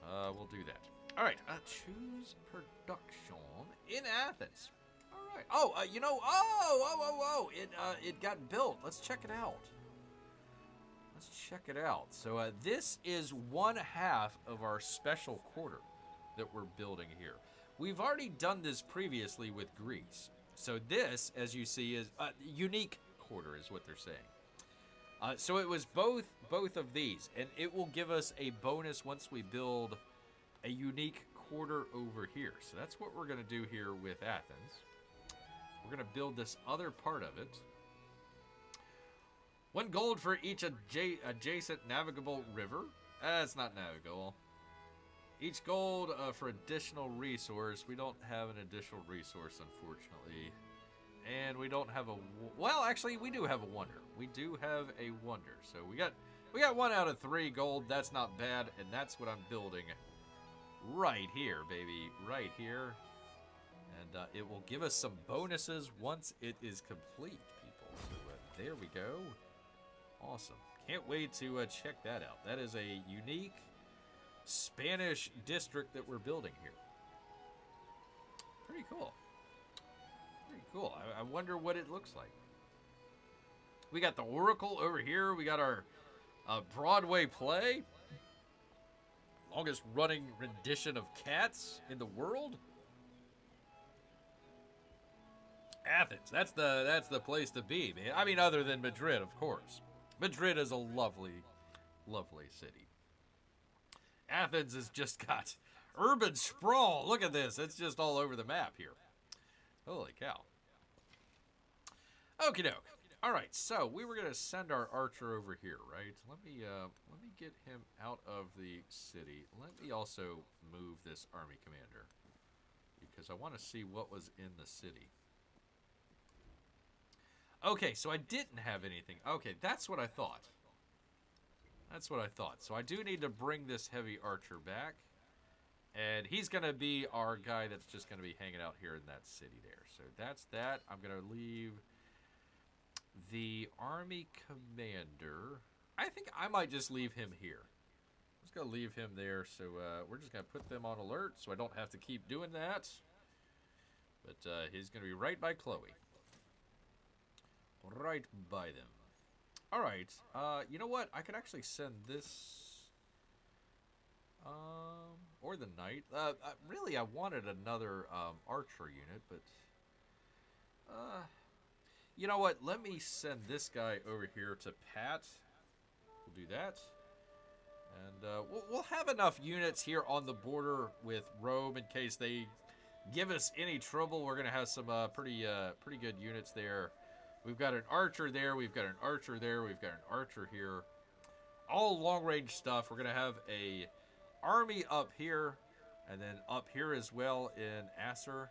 we'll do that. All right, choose production in Athens. All right. Oh, you know, it got built. Let's check it out. Let's check it out. So this is 1/2 of our special quarter that we're building here. We've already done this previously with Greece. So this, as you see, is a unique quarter is what they're saying. So it was both of these, and it will give us a bonus once we build a unique quarter over here. So that's what we're going to do here with Athens. We're going to build this other part of it. 1 gold for each adjacent navigable river. It's not navigable. Each gold for additional resource. We don't have an additional resource, unfortunately. And we don't have a... Well, actually, we do have a wonder. We do have a wonder. So we got 1 out of 3 gold. That's not bad. And that's what I'm building right here, baby. Right here. And it will give us some bonuses once it is complete, people. So there we go. Awesome. Can't wait to check that out. That is a unique Spanish district that we're building here. Pretty cool. Pretty cool. I wonder what it looks like. We got the Oracle over here. We got our Broadway play. Longest running rendition of Cats in the world. Athens. That's the place to be, man. I mean, other than Madrid, of course. Madrid is a lovely, lovely city. Athens has just got urban sprawl. Look at this. It's just all over the map here. Holy cow. Okie doke. All right, so we were going to send our archer over here, right? Let me get him out of the city. Let me also move this army commander because I want to see what was in the city. Okay, so I didn't have anything. Okay, that's what I thought. That's what I thought. So I do need to bring this heavy archer back. And he's going to be our guy that's just going to be hanging out here in that city there. So that's that. I'm going to leave the army commander. I think I might just leave him here. I'm just going to leave him there. So we're just going to put them on alert so I don't have to keep doing that. But he's going to be right by Chloe. Right by them. All right. You know what? I could actually send this... or the knight. Really, I wanted another archer unit, but... you know what? Let me send this guy over here to Pat. We'll do that. And we'll have enough units here on the border with Rome in case they give us any trouble. We're going to have some pretty good units there. We've got an archer there. We've got an archer there. We've got an archer here. All long-range stuff. We're going to have a army up here and then up here as well in Asser.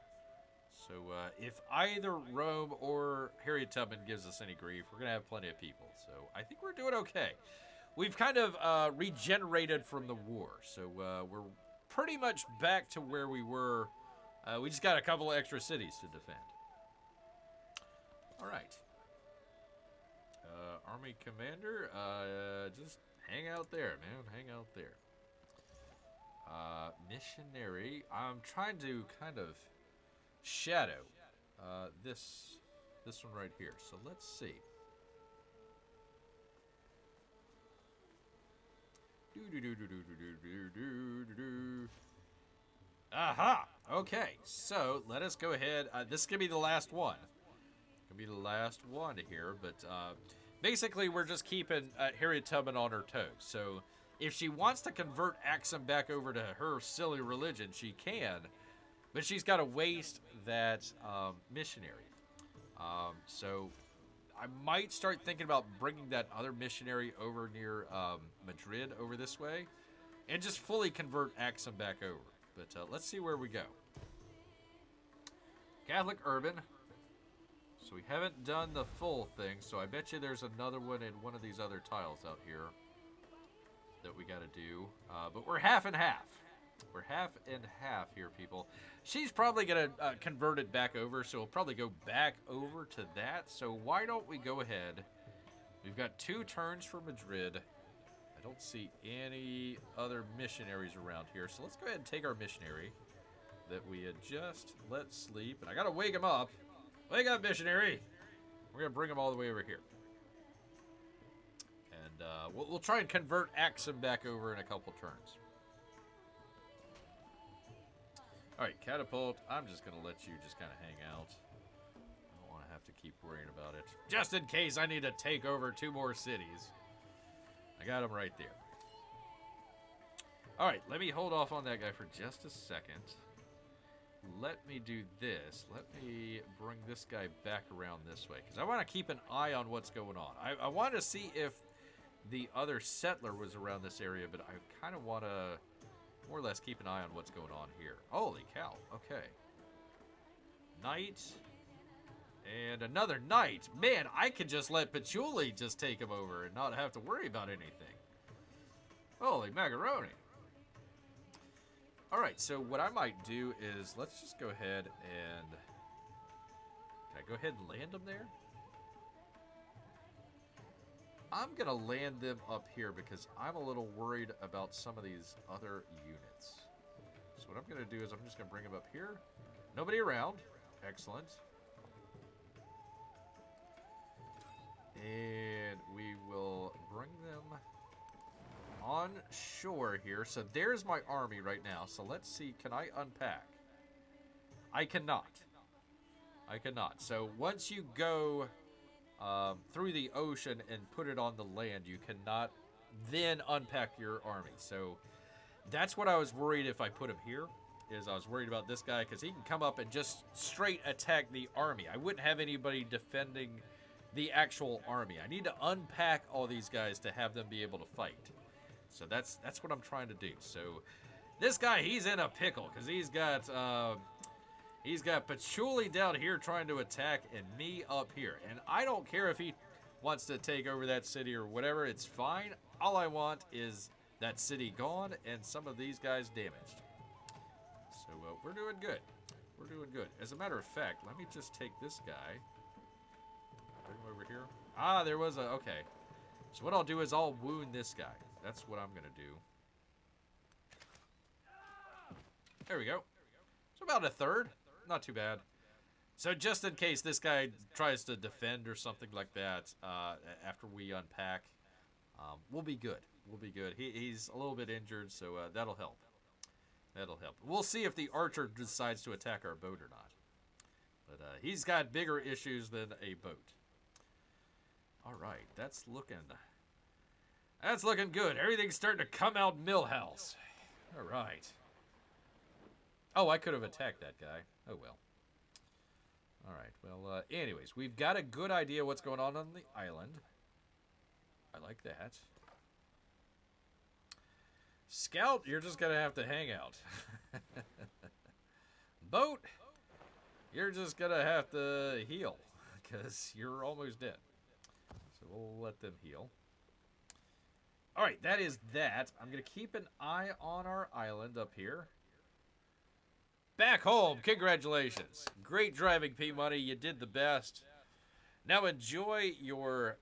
So if either Rome or Harriet Tubman gives us any grief, we're going to have plenty of people. So I think we're doing okay. we've kind of regenerated from the war, so we're pretty much back to where we were. We just got a couple of extra cities to defend. All right. Army commander, just hang out there, man. Hang out there. Missionary, I'm trying to kind of shadow this one right here. So let's see. Aha! Okay, so let us go ahead. This is gonna be the last one. Gonna be the last one here, but basically we're just keeping Harriet Tubman on her toes. So if she wants to convert Axum back over to her silly religion, she can, but she's got to waste that missionary. So I might start thinking about bringing that other missionary over near Madrid over this way and just fully convert Axum back over. But let's see where we go. Catholic Urban. So we haven't done the full thing, so I bet you there's another one in one of these other tiles out here that we got to do. But we're half and half. We're half and half here, people. She's probably going to convert it back over, so we'll probably go back over to that. So why don't we go ahead? We've got 2 turns for Madrid. I don't see any other missionaries around here, so let's go ahead and take our missionary that we had just let sleep. And I got to wake him up. Wake up, missionary. We're going to bring him all the way over here. And we'll try and convert Axum back over in a couple turns. All right, Catapult, I'm just going to let you just kind of hang out. I don't want to have to keep worrying about it. Just in case I need to take over 2 more cities. I got him right there. All right, let me hold off on that guy for just a second. Let me do this. Let me bring this guy back around this way, because I want to keep an eye on what's going on. I want to see if the other settler was around this area, but I kind of want to more or less keep an eye on what's going on here. Holy cow. Okay. Knight. And another knight. Man, I could just let Patchouli just take him over and not have to worry about anything. Holy macaroni. Alright, so what I might do is, let's just go ahead and... Can I go ahead and land them there? I'm going to land them up here because I'm a little worried about some of these other units. So what I'm going to do is I'm just going to bring them up here. Nobody around. Excellent. And we will bring them on shore here. So there's my army right now. So let's see. Can I unpack? I cannot. I cannot. So once you go through the ocean and put it on the land, you cannot then unpack your army. So that's what I was worried if I put him here. Is I was worried about this guy because he can come up and just straight attack the army. I wouldn't have anybody defending the actual army. I need to unpack all these guys to have them be able to fight. So that's what I'm trying to do. So this guy, he's in a pickle because he's got Patchouli down here trying to attack and me up here. And I don't care if he wants to take over that city or whatever. It's fine. All I want is that city gone and some of these guys damaged. So we're doing good. We're doing good. As a matter of fact, let me just take this guy. Bring him over here. Ah, there was a... Okay. So what I'll do is I'll wound this guy. That's what I'm going to do. There we go. So about a third. Not too bad. So just in case this guy tries to defend or something like that after we unpack, we'll be good. We'll be good. He's a little bit injured, so that'll help. That'll help. We'll see if the archer decides to attack our boat or not. But he's got bigger issues than a boat. All right, that's looking good. Everything's starting to come out Millhouse. All right. Oh, I could have attacked that guy. Oh, well. All right. Well, anyways, we've got a good idea what's going on the island. I like that. Scout, you're just going to have to hang out. Boat, you're just going to have to heal because you're almost dead. So we'll let them heal. All right, that is that. I'm going to keep an eye on our island up here. Back home, congratulations. Great driving, P-Money. You did the best. Now enjoy your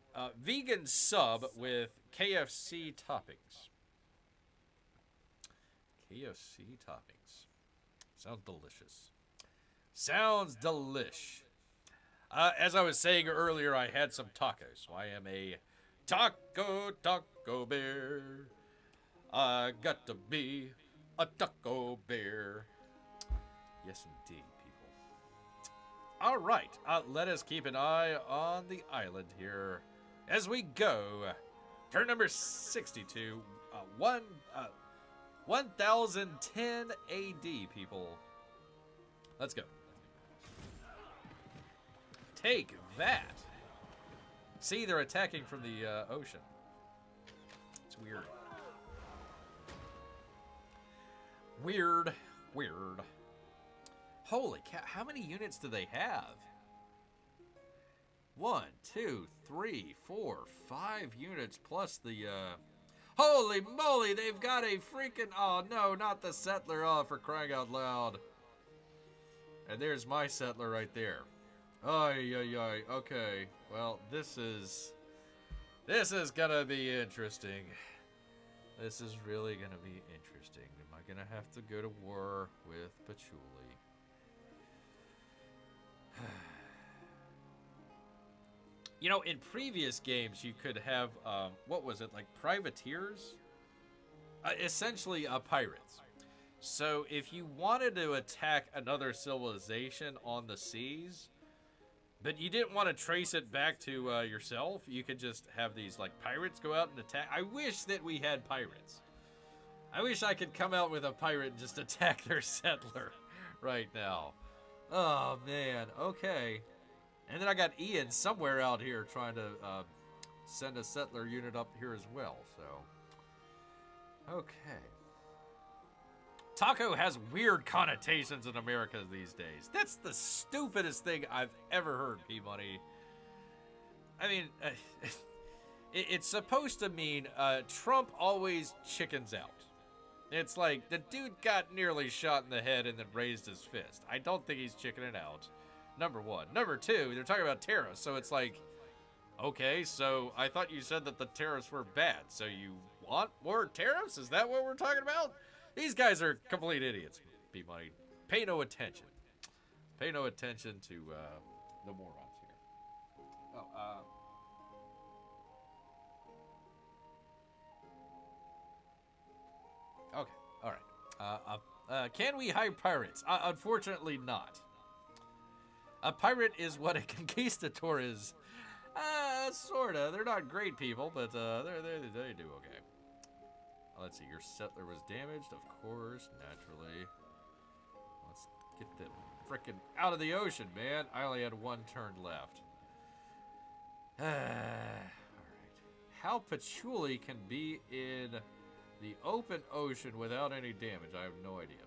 vegan sub with KFC toppings. KFC toppings. Sounds delicious. Sounds delish. As I was saying earlier, I had some tacos. So I am a taco bear. I got to be a taco bear. Yes, indeed, people. All right, let us keep an eye on the island here as we go. Turn number 62, 1010 AD, people. Let's go. Take that. See, they're attacking from the ocean. It's weird. Weird. Holy cow, how many units do they have? 1, 2, 3, 4, 5 units plus the, Holy moly, they've got a freaking... Oh, no, not the settler. Oh, for crying out loud. And there's my settler right there. Ay. Okay. Well, this is gonna be interesting. This is really gonna be interesting. Am I gonna have to go to war with Patchouli? You know, in previous games, you could have, what was it, like privateers? Essentially, pirates. So, if you wanted to attack another civilization on the seas, but you didn't want to trace it back to yourself, you could just have these, like, pirates go out and attack. I wish that we had pirates. I wish I could come out with a pirate and just attack their settler right now. Oh, man. Okay. And then I got Ian somewhere out here trying to send a settler unit up here as well, so. Okay. Taco has weird connotations in America these days. That's the stupidest thing I've ever heard, P-Money. I mean, it's supposed to mean Trump always chickens out. It's like, the dude got nearly shot in the head and then raised his fist. I don't think he's chickening out. Number one. Number two, they're talking about tariffs, so it's like, okay, so I thought you said that the tariffs were bad, so you want more tariffs? Is that what we're talking about? These guys are complete idiots, P-Money. Pay no attention. Pay no attention to the morons here. Okay, all right. Can we hire pirates? Unfortunately not. A pirate is what a conquistador is. Sorta. They're not great people, but they do okay. Let's see, your settler was damaged, of course, naturally. Let's get them frickin' out of the ocean, man. I only had one turn left. Alright. How Patchouli can be in the open ocean without any damage, I have no idea.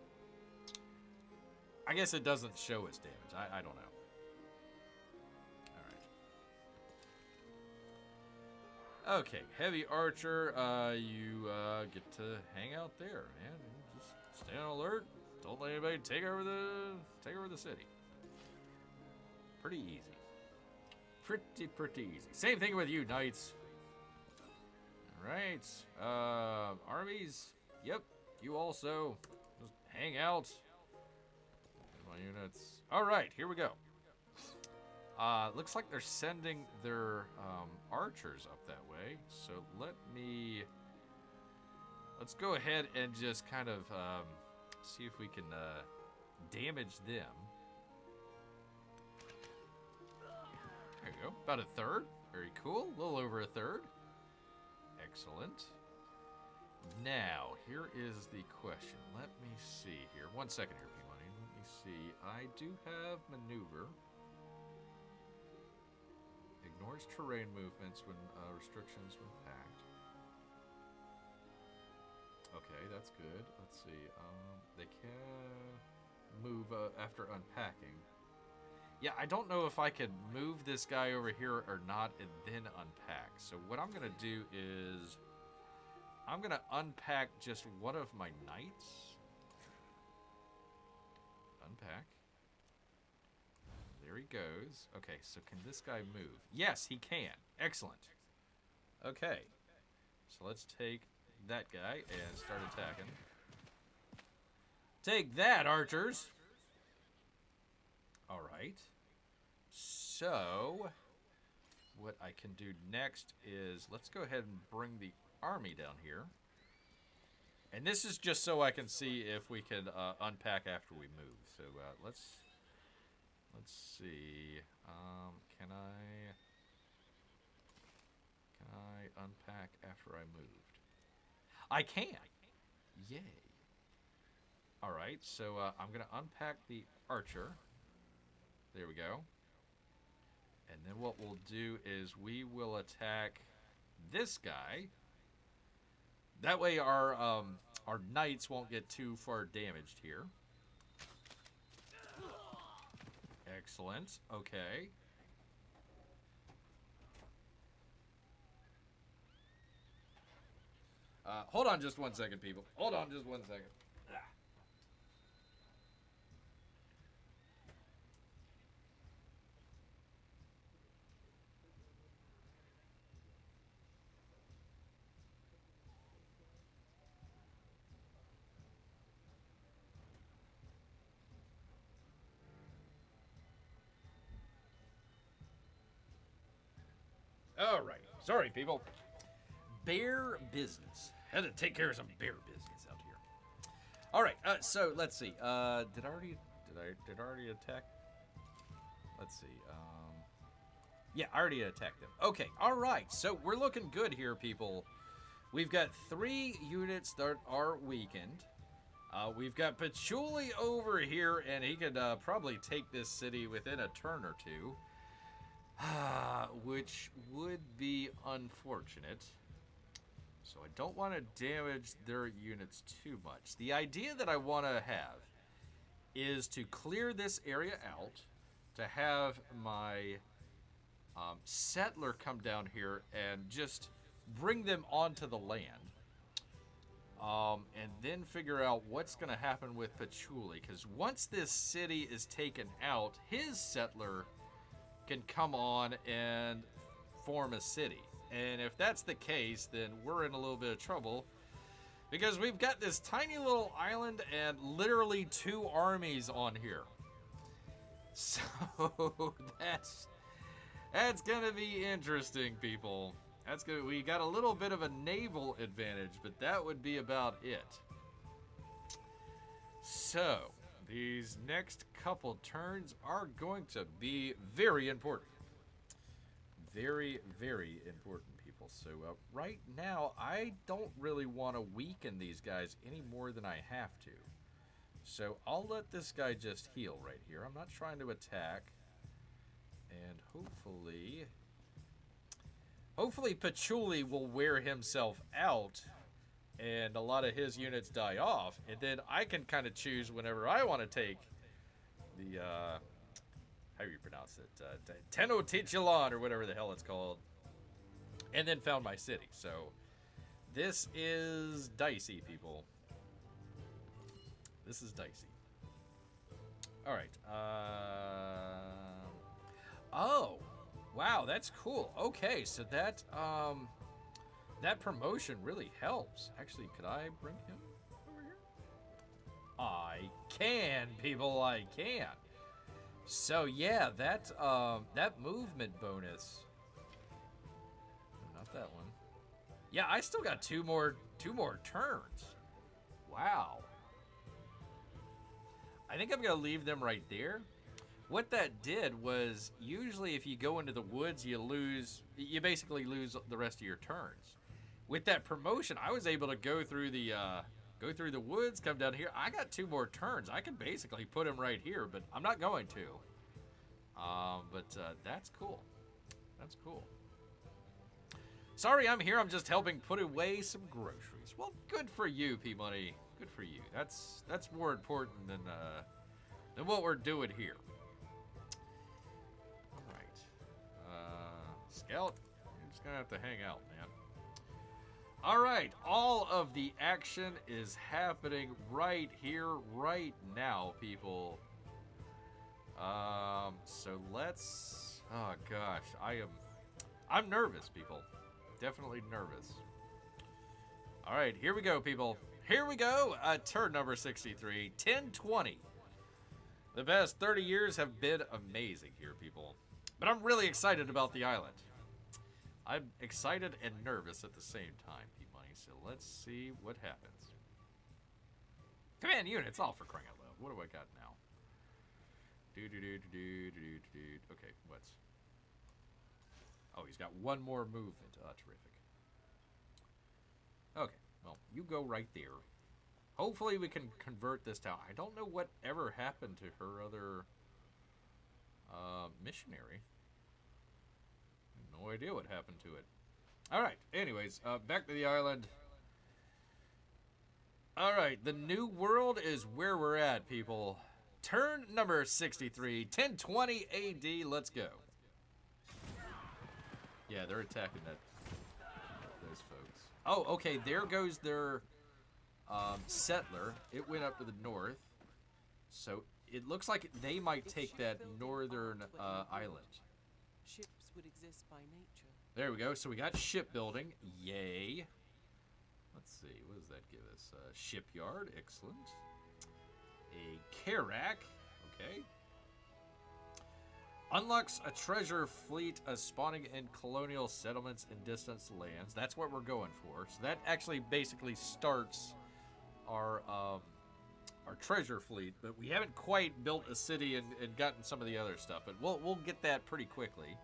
I guess it doesn't show its damage. I don't know. Okay, heavy archer, you get to hang out there, man. Just stay on alert. Don't let anybody take over the city. Pretty easy. Pretty easy. Same thing with you, knights. All right, armies. Yep, you also just hang out. My units. All right, here we go. Looks like they're sending their archers up that way. So let's go ahead and just kind of see if we can damage them. There you go. About a third. Very cool. A little over a third. Excellent. Now, here is the question. Let me see here. 1 second here, P-Money. Let me see. I do have maneuver. Ignores terrain movements when restrictions when packed. Okay, that's good. Let's see. They can move after unpacking. Yeah, I don't know if I can move this guy over here or not and then unpack. So what I'm going to do is I'm going to unpack just one of my knights. Unpack. There he goes. Okay, so can this guy move? Yes, he can. Excellent. Okay. So let's take that guy and start attacking. Take that, archers! Alright. So, what I can do next is, let's go ahead and bring the army down here. And this is just so I can see if we can unpack after we move. So, let's see. Can I unpack after I moved? I can! Yay. Alright, so I'm going to unpack the archer. There we go. And then what we'll do is we will attack this guy. That way our knights won't get too far damaged here. Excellent. Okay. Hold on just 1 second, people. Hold on just 1 second. All right. Sorry, people. Bear business. Had to take care of some bear business out here. All right. So let's see. Did I already attack? Let's see. Yeah, I already attacked them. Okay. All right. So we're looking good here, people. We've got 3 units that are weakened. We've got Patchouli over here, and he could probably take this city within a turn or two. Which would be unfortunate. So I don't want to damage their units too much. The idea that I want to have is to clear this area out, to have my settler come down here and just bring them onto the land. And then figure out what's going to happen with Patchouli. Because once this city is taken out, his settler can come on and form a city. And if that's the case, then we're in a little bit of trouble, because we've got this tiny little island and literally 2 armies on here. So that's gonna be interesting, people. That's good. We got a little bit of a naval advantage, but that would be about it. So these next couple turns are going to be very important. Very, very important, people. So right now, I don't really want to weaken these guys any more than I have to. So I'll let this guy just heal right here. I'm not trying to attack. And hopefully Patchouli will wear himself out and a lot of his units die off, and then I can kind of choose whenever I want to take the, how do you pronounce it? Tenochtitlan, or whatever the hell it's called, and then found my city. So this is dicey, people. This is dicey. All right. Oh, wow, that's cool. Okay, so that that promotion really helps. Actually, could I bring him over here? I can, people, I can. So yeah, that that movement bonus. Not that one. Yeah, I still got two more turns. Wow. I think I'm gonna leave them right there. What that did was, usually if you go into the woods, you basically lose the rest of your turns. With that promotion, I was able to go through the woods, come down here. I got 2 more turns. I could basically put him right here, but I'm not going to. That's cool. That's cool. Sorry, I'm here. I'm just helping put away some groceries. Well, good for you, P-Money. Good for you. That's more important than what we're doing here. All right. Scout, you're just gonna have to hang out, man. All right, all of the action is happening right here, right now, people. So let's. Oh gosh, I'm nervous, people. Definitely nervous. All right, here we go, people. Here we go. Turn number 63, 1020. The past 30 years have been amazing here, people. But I'm really excited about the island. I'm excited and nervous at the same time, P-Money. So let's see what happens. Command units, all for crying out loud. What do I got now? Okay, what's... Oh, he's got one more movement. Oh, terrific. Okay, well, you go right there. Hopefully we can convert this town. I don't know what ever happened to her other missionary. No idea what happened to it. Alright, anyways, back to the island. Alright, the new world is where we're at, people. Turn number 63, 1020 AD, let's go. Yeah, they're attacking those folks. Oh, okay, there goes their settler. It went up to the north. So it looks like they might take that northern island. Ships would exist by nature. There we go. So we got shipbuilding. Yay. Let's see. What does that give us? Shipyard. Excellent. A Karak. Okay. Unlocks a treasure fleet spawning in colonial settlements in distant lands. That's what we're going for. So that actually basically starts our treasure fleet, but we haven't quite built a city and gotten some of the other stuff, but we'll get that pretty quickly.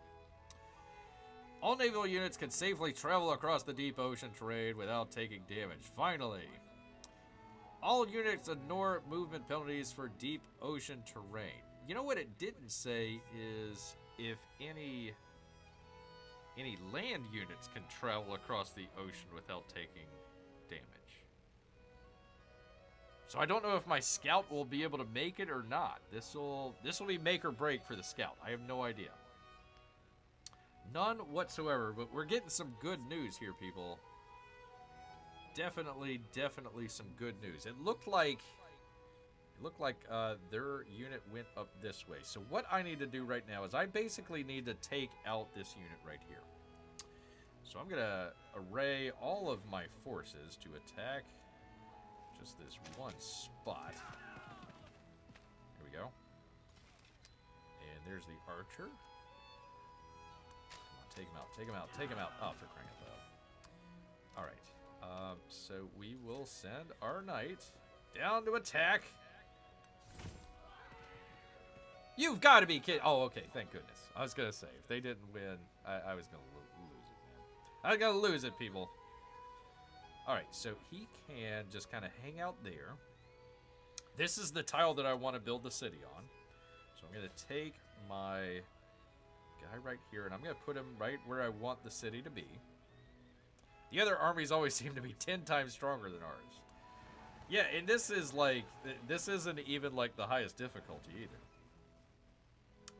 All naval units can safely travel across the deep ocean terrain without taking damage. Finally, all units ignore movement penalties for deep ocean terrain. You know what it didn't say is if any land units can travel across the ocean without taking damage. So I don't know if my scout will be able to make it or not. This will be make or break for the scout. I have no idea. None whatsoever, but we're getting some good news here, people. Definitely some good news. It looked like their unit went up this way. So what I need to do right now is I basically need to take out this unit right here. So I'm going to array all of my forces to attack just this one spot. Here we go. And there's the archer. Come on, take him out, take him out, take him out. Oh, for crying out loud. All right. So we will send our knight down to attack. You've got to be kidding. Oh, okay. Thank goodness. I was going to say, if they didn't win, I was going to lose it, man. I was going to lose it, people. All right, so he can just kind of hang out there. This is the tile that I want to build the city on. So I'm going to take my guy right here, and I'm going to put him right where I want the city to be. The other armies always seem to be 10 times stronger than ours. Yeah, and this isn't even like the highest difficulty either.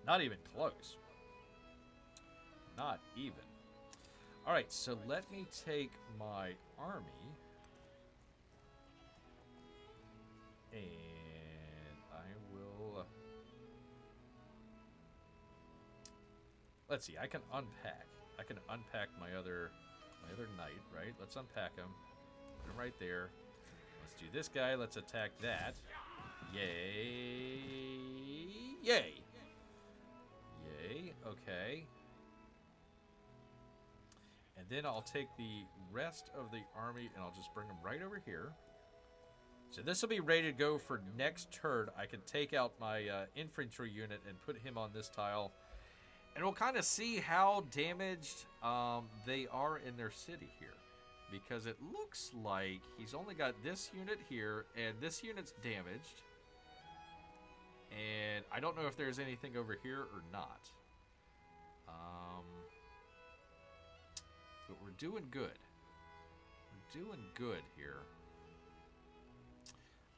Not even close. Not even. Alright, so let me take my army. And I will... let's see, I can unpack. I can unpack my other knight, right? Let's unpack him. Put him right there. Let's do this guy. Let's attack that. Yay. Yay. Yay. Okay. And then I'll take the rest of the army and I'll just bring them right over here. So this will be ready to go for next turn. I can take out my infantry unit and put him on this tile. And we'll kind of see how damaged they are in their city here. Because it looks like he's only got this unit here and this unit's damaged. And I don't know if there's anything over here or not. But we're doing good. We're doing good here.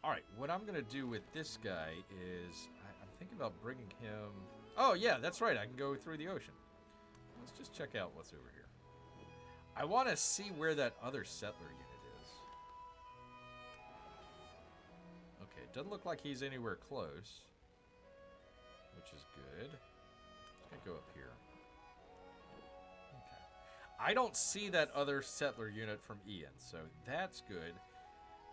Alright, what I'm going to do with this guy is... I'm thinking about bringing him... Oh, yeah, that's right. I can go through the ocean. Let's just check out what's over here. I want to see where that other settler unit is. Okay, it doesn't look like he's anywhere close, which is good. I'm gonna go up here. Okay. I don't see that other settler unit from Ian, so that's good.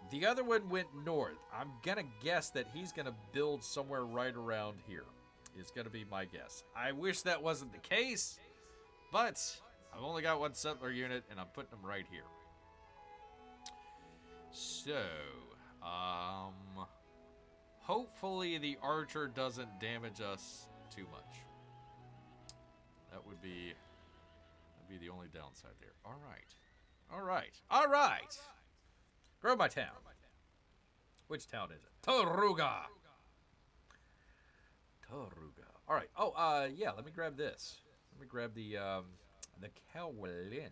The other one went north. I'm gonna guess that he's gonna build somewhere right around here. Is gonna be my guess. I wish that wasn't the case, but I've only got one settler unit, and I'm putting them right here. So, hopefully the archer doesn't damage us too much. That would be the only downside there. All right. All right. All right. Grow my town. Which town is it? Toruga. Toruga. All right. Oh, yeah, let me grab this. Let me grab the Cowlin.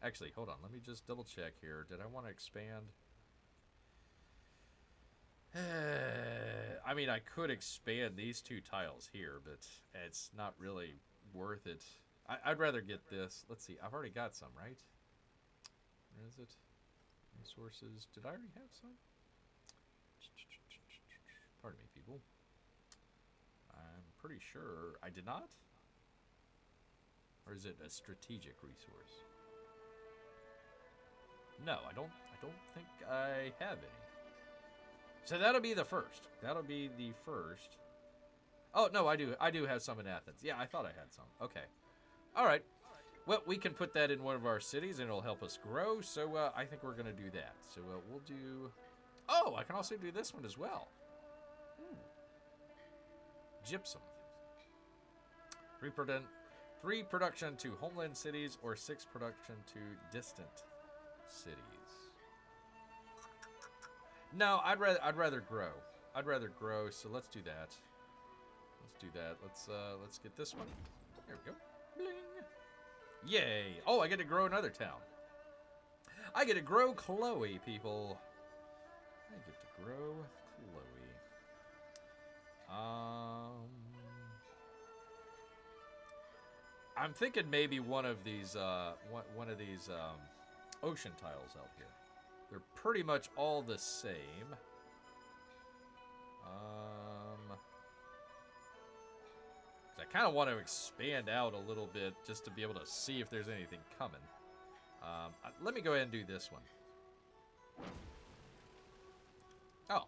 Actually, hold on. Let me just double check here. Did I want to expand? I mean, I could expand these two tiles here, but it's not really worth it. I'd rather get this. Let's see. I've already got some, right? Where is it? Resources. Did I already have some? Pardon me, people. I'm pretty sure I did not. Or is it a strategic resource? No, I don't think I have any. So that'll be the first. That'll be the first. Oh, no, I do have some in Athens. Yeah, I thought I had some. Okay. All right. Well, we can put that in one of our cities, and it'll help us grow. So I think we're going to do that. So we'll do... Oh, I can also do this one as well. Gypsum. 3 production to homeland cities or 6 production to distant cities. No, I'd rather grow. I'd rather grow. So let's do that. Let's do that. Let's get this one. There we go. Bling. Yay! Oh, I get to grow another town. I get to grow Chloe, people. I get to grow Chloe. I'm thinking maybe one of these ocean tiles out here. They're pretty much all the same. I kind of want to expand out a little bit just to be able to see if there's anything coming. Let me go ahead and do this one. Oh.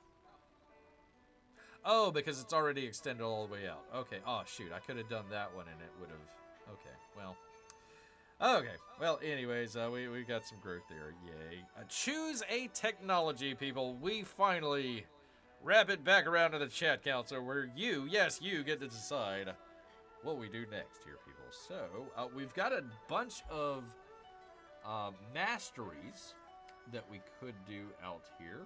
Oh, because it's already extended all the way out. Okay. Oh, shoot. I could have done that one and it would have... Okay. Well. Okay. Well, anyways, we got some growth there. Yay. Choose a technology, people. We finally wrap it back around to the chat council where you, yes, you get to decide what we do next here, people. So, we've got a bunch of masteries that we could do out here.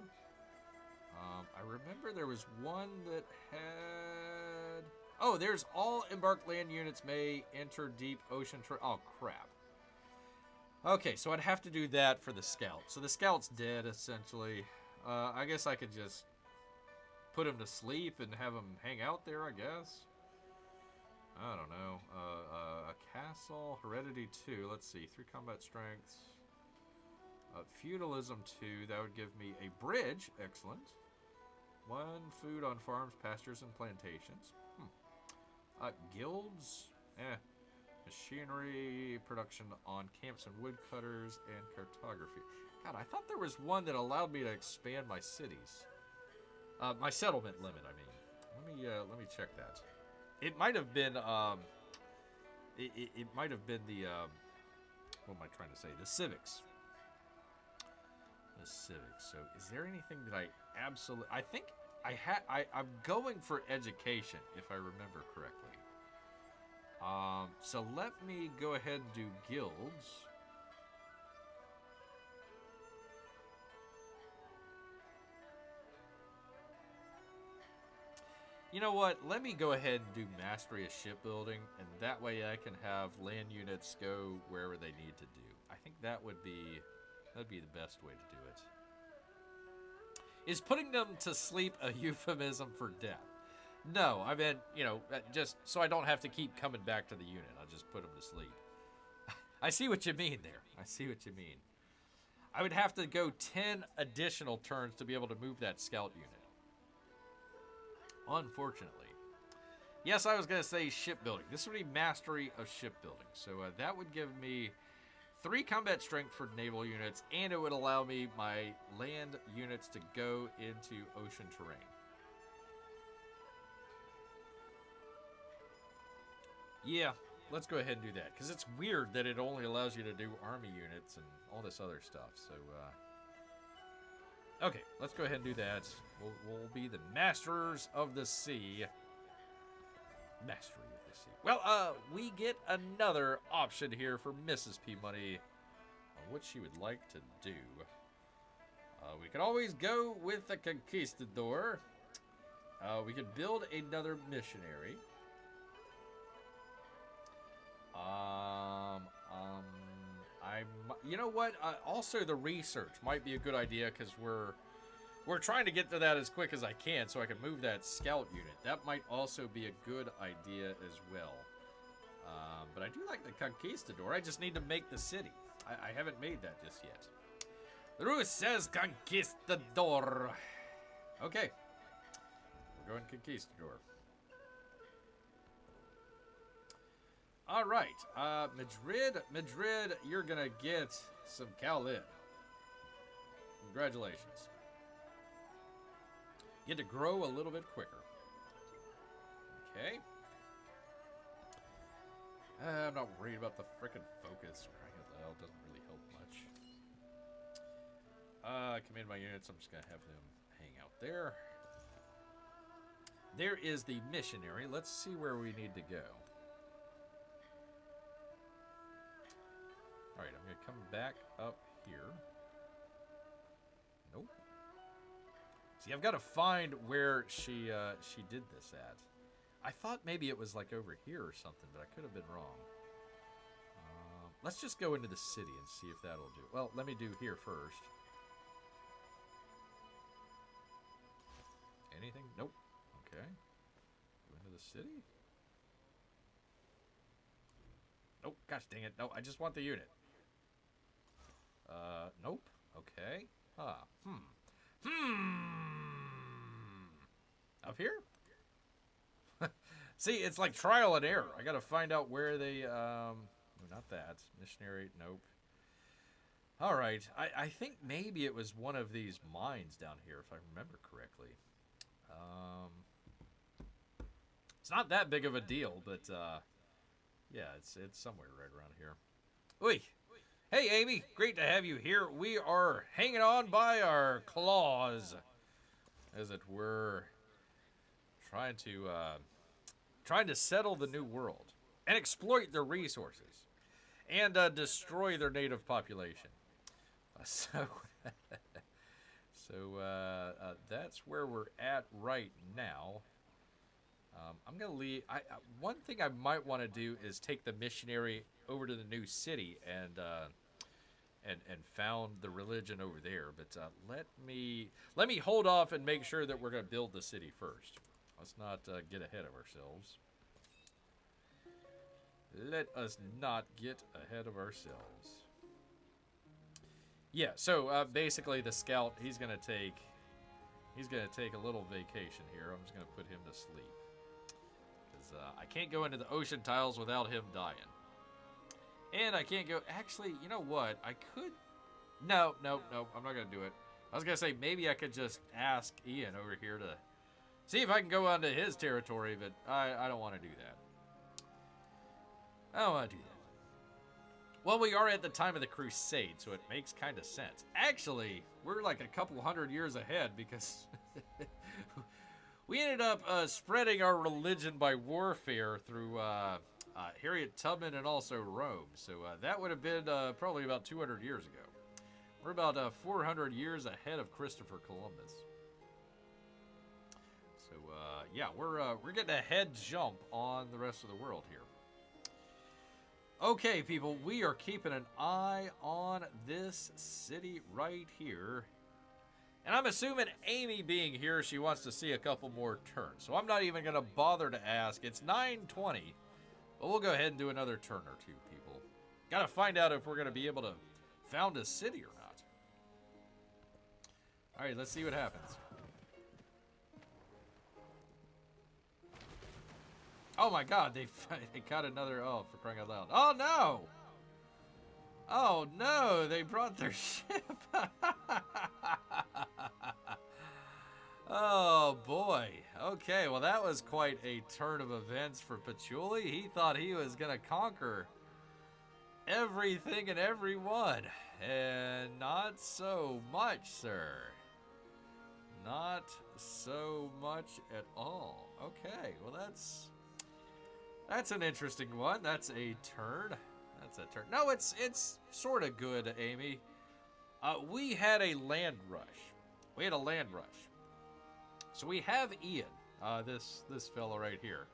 I remember there was one that had... Oh, there's all embarked land units may enter deep ocean... Oh, crap. Okay, so I'd have to do that for the scout. So the scout's dead, essentially. I guess I could just put him to sleep and have him hang out there, I guess. I don't know. A castle, heredity 2. Let's see, 3 combat strengths. Feudalism 2, that would give me a bridge. Excellent. 1 food on farms, pastures, and plantations. Guilds. Machinery, production on camps and woodcutters, and cartography. God, I thought there was one that allowed me to expand my cities. My settlement limit, I mean. Let me check that. It might have been, it might have been the, what am I trying to say? The civics. The civics. So, is there anything that I absolutely... I think I'm going for education, if I remember correctly. So let me go ahead and do guilds. You know what? Let me go ahead and do mastery of shipbuilding, and that way I can have land units go wherever they need to do. I think that'd be the best way to do it. Is putting them to sleep a euphemism for death? No, I meant, you know, just so I don't have to keep coming back to the unit. I'll just put them to sleep. I see what you mean there. I see what you mean. I would have to go 10 additional turns to be able to move that scout unit. Unfortunately. Yes, I was going to say shipbuilding. This would be mastery of shipbuilding. So that would give me 3 combat strength for naval units, and it would allow me my land units to go into ocean terrain. Yeah, let's go ahead and do that, because it's weird that it only allows you to do army units and all this other stuff. So, okay, let's go ahead and do that. We'll be the masters of the sea. Mastery of the sea. Well, we get another option here for Mrs. P Money on what she would like to do. We could always go with the conquistador. We could build another missionary. You know what? Also, the research might be a good idea, because we're trying to get to that as quick as I can so I can move that scout unit. That might also be a good idea as well. But I do like the conquistador. I just need to make the city. I haven't made that just yet. The rule says conquistador. Okay. We're going conquistador. All right, Madrid, you're gonna get some Kowlin. Congratulations. You get to grow a little bit quicker. Okay. I'm not worried about the frickin' focus. It doesn't really help much. Command my units. I'm just gonna have them hang out there. There is the missionary. Let's see where we need to go. Alright, I'm going to come back up here. Nope. See, I've got to find where she did this at. I thought maybe it was like over here or something, but I could have been wrong. Let's just go into the city and see if that'll do. Well, let me do here first. Anything? Nope. Okay. Go into the city. Nope. Gosh dang it. No, I just want the unit. Nope. Okay. Up here? See, it's like trial and error. I gotta find out where they, no, not that. Missionary, nope. Alright, I think maybe it was one of these mines down here, if I remember correctly. It's not that big of a deal, but, yeah, it's somewhere right around here. Oi! Hey, Amy, great to have you here. We are hanging on by our claws, as it were, trying to settle the new world and exploit their resources and destroy their native population. So that's where we're at right now. I'm gonna leave. One thing I might want to do is take the missionary over to the new city and found the religion over there. But let me hold off and make sure that we're gonna build the city first. Let's not get ahead of ourselves. Let us not get ahead of ourselves. Yeah. So basically, the scout he's gonna take a little vacation here. I'm just gonna put him to sleep. I can't go into the ocean tiles without him dying. And I can't go... Actually, you know what? I could... No. I'm not going to do it. I was going to say, maybe I could just ask Ian over here to see if I can go onto his territory, but I don't want to do that. I don't want to do that. Well, we are at the time of the Crusade, so it makes kind of sense. Actually, we're like a couple hundred years ahead because... we ended up spreading our religion by warfare through Harriet Tubman and also Rome. So that would have been probably about 200 years ago. We're about 400 years ahead of Christopher Columbus. So yeah, we're getting a head jump on the rest of the world here. Okay, people, we are keeping an eye on this city right here. And I'm assuming Amy being here, she wants to see a couple more turns. So I'm not even going to bother to ask. It's 9:20. But we'll go ahead and do another turn or two, people. Gotta find out if we're gonna be able to found a city or not. Alright, let's see what happens. Oh my god, they got another... Oh, for crying out loud. Oh no! Oh no, they brought their ship. Oh boy. Okay, well that was quite a turn of events for Patchouli. He thought he was gonna conquer everything and everyone. And not so much, sir. Not so much at all. Okay, well that's an interesting one. That's a turn. That's a turn. No, it's sort of good, Amy. We had a land rush. We had a land rush. So we have Ian, this fellow right here.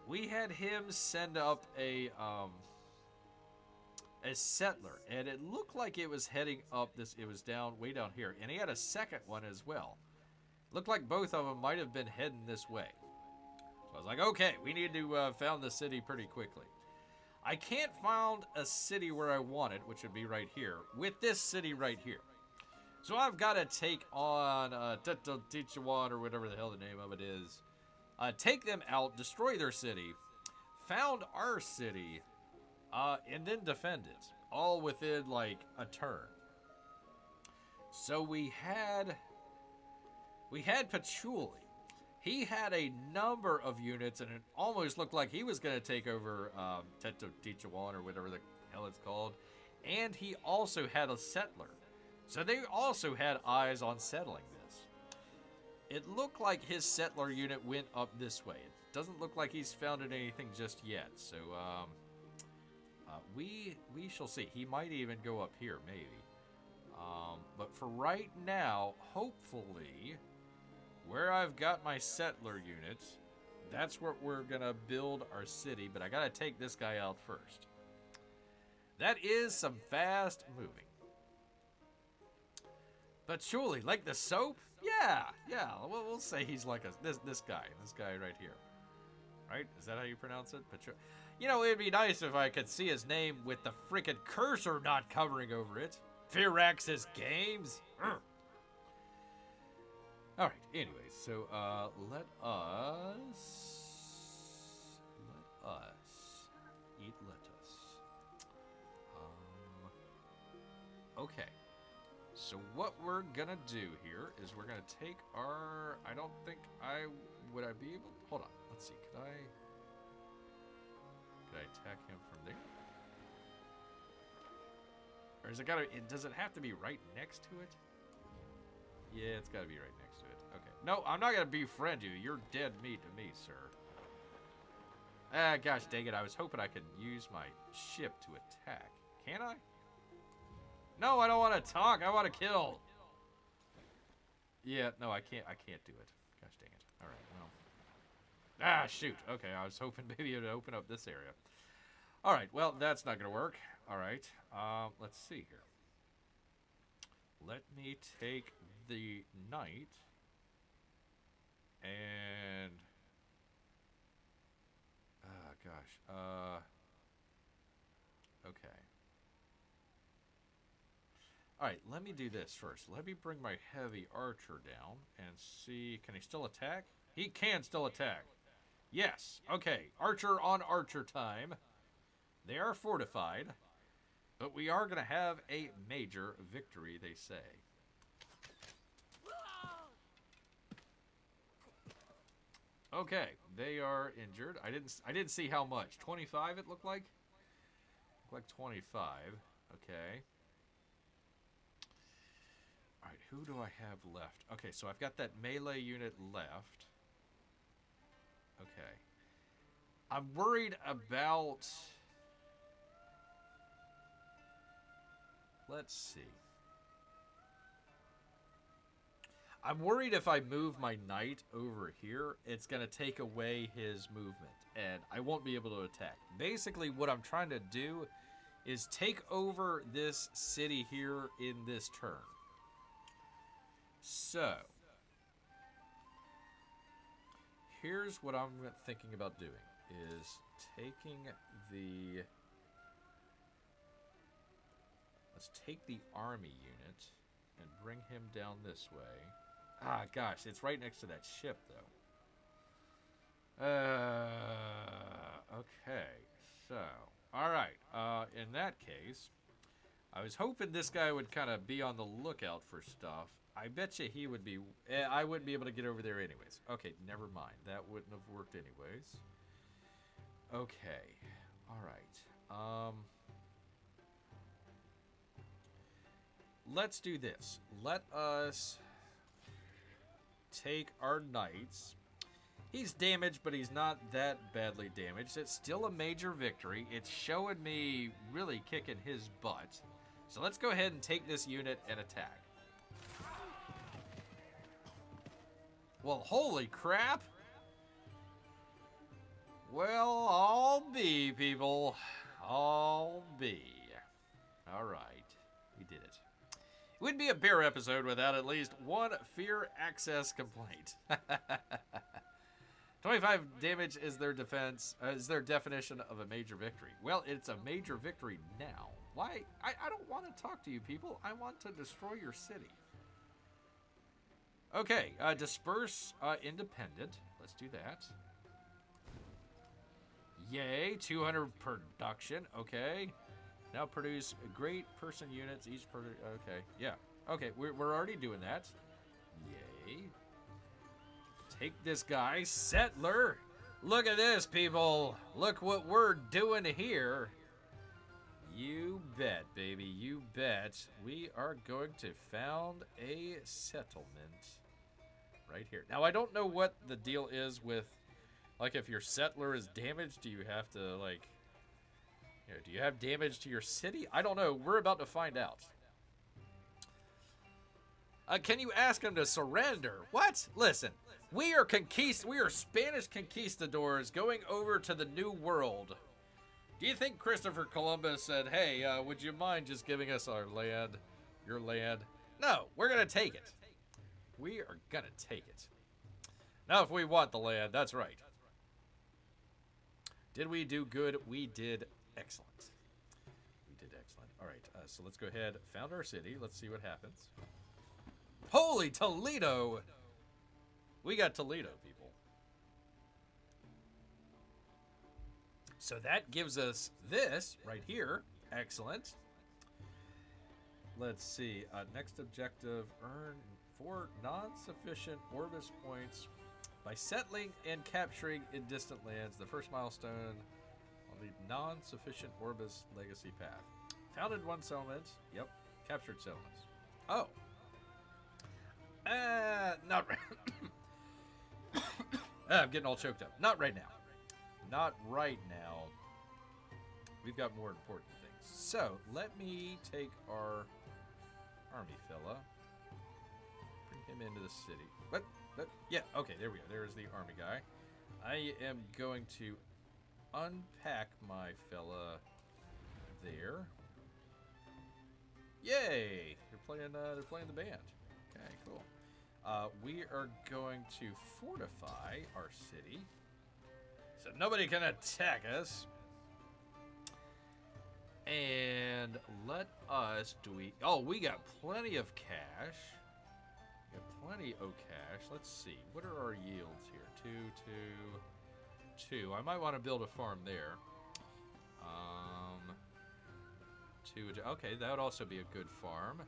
We had him send up a settler, and it looked like it was heading up this. It was way down here, and he had a second one as well. Looked like both of them might have been heading this way. So I was like, okay, we need to found the city pretty quickly. I can't find a city where I want it, which would be right here, with this city right here. So I've got to take on Tichuan, or whatever the hell the name of it is. Take them out, destroy their city, found our city, and then defend it. All within, like, a turn. So we had Patchouli. He had a number of units, and it almost looked like he was going to take over Tichuan, or whatever the hell it's called. And he also had a settler. So they also had eyes on settling this. It looked like his settler unit went up this way. It doesn't look like he's founded anything just yet. So we shall see. He might even go up here, maybe. But for right now, hopefully, where I've got my settler units, that's where we're going to build our city. But I got to take this guy out first. That is some fast moving. But surely, like the soap? Yeah. We'll say he's like this guy right here. Right? Is that how you pronounce it? You know, it'd be nice if I could see his name with the frickin' cursor not covering over it. Firax's Games. Alright, anyways, so let us eat lettuce. Okay. So what we're gonna do here is we're gonna take our... I don't think would I be able... Hold on, let's see, could I attack him from there? Or is it gotta... Does it have to be right next to it? Yeah, it's gotta be right next to it. Okay. No, I'm not gonna befriend you. You're dead meat to me, sir. Ah, gosh dang it, I was hoping I could use my ship to attack. Can I? No, I don't want to talk. I want to kill. Yeah, no, I can't do it. Gosh dang it. All right, well. Ah, shoot. Okay, I was hoping maybe it would open up this area. All right, well, that's not going to work. All right, let's see here. Let me take the knight and... okay. Alright, let me do this first. Let me bring my heavy archer down and see... Can he still attack? He can still attack. Yes. Okay. Archer on archer time. They are fortified. But we are going to have a major victory, they say. Okay. They are injured. I didn't see how much. 25 it looked like? Looked like 25. Okay. Alright, who do I have left? Okay, so I've got that melee unit left. Okay. I'm worried about... Let's see. I'm worried if I move my knight over here, it's going to take away his movement, and I won't be able to attack. Basically, what I'm trying to do is take over this city here in this turn. So, here's what I'm thinking about doing, is taking the Let's take the army unit and bring him down this way. Ah, gosh, it's right next to that ship, though. Okay, so, all right. In that case, I was hoping this guy would kind of be on the lookout for stuff. I bet you he would be. I wouldn't be able to get over there anyways. Okay, never mind. That wouldn't have worked anyways. Okay, all right. Let's do this. Let us take our knights. He's damaged, but he's not that badly damaged. It's still a major victory. It's showing me really kicking his butt. So let's go ahead and take this unit and attack. Well, holy crap. Well, I'll be, people. I'll be. All right. We did it. It wouldn't be a bear episode without at least one fear access complaint. 25 damage is their defense, is their definition of a major victory. Well, it's a major victory now. Why? I don't want to talk to you people. I want to destroy your city. Okay, disperse independent. Let's do that. Yay, 200 production. Okay. Now produce great person units. Each per. Okay, yeah. Okay, we're already doing that. Yay. Take this guy, settler. Look at this, people. Look what we're doing here. You bet, baby. You bet. We are going to found a settlement right here. Now, I don't know what the deal is with, like, if your settler is damaged, do you have to, like, you know, do you have damage to your city? I don't know. We're about to find out. Can you ask him to surrender? What? Listen, we are Spanish conquistadors going over to the New World. Do you think Christopher Columbus said, hey, would you mind just giving us our land, your land? No, we're going to take it. We are going to take it. Now, if we want the land, that's right. Did we do good? We did excellent. We did excellent. All right, so let's go ahead. Found our city. Let's see what happens. Holy Toledo! We got Toledo, people. So that gives us this right here. Excellent. Let's see. Next objective, earn 4 non-sufficient Orbis points by settling and capturing in distant lands. The first milestone on the non-sufficient Orbis legacy path. Founded 1 settlement. Yep. Captured settlements. Oh. Not right. I'm getting all choked up. Not right now. Not right now. We've got more important things. So, let me take our army fella. Bring him into the city. What? Yeah, okay, there we go. There's the army guy. I am going to unpack my fella there. Yay! They're playing the band. Okay, cool. We are going to fortify our city so nobody can attack us. And let us we got plenty of cash. We got plenty of cash. Let's see. What are our yields here? 2, 2, 2. I might want to build a farm there. 2. Okay, that would also be a good farm.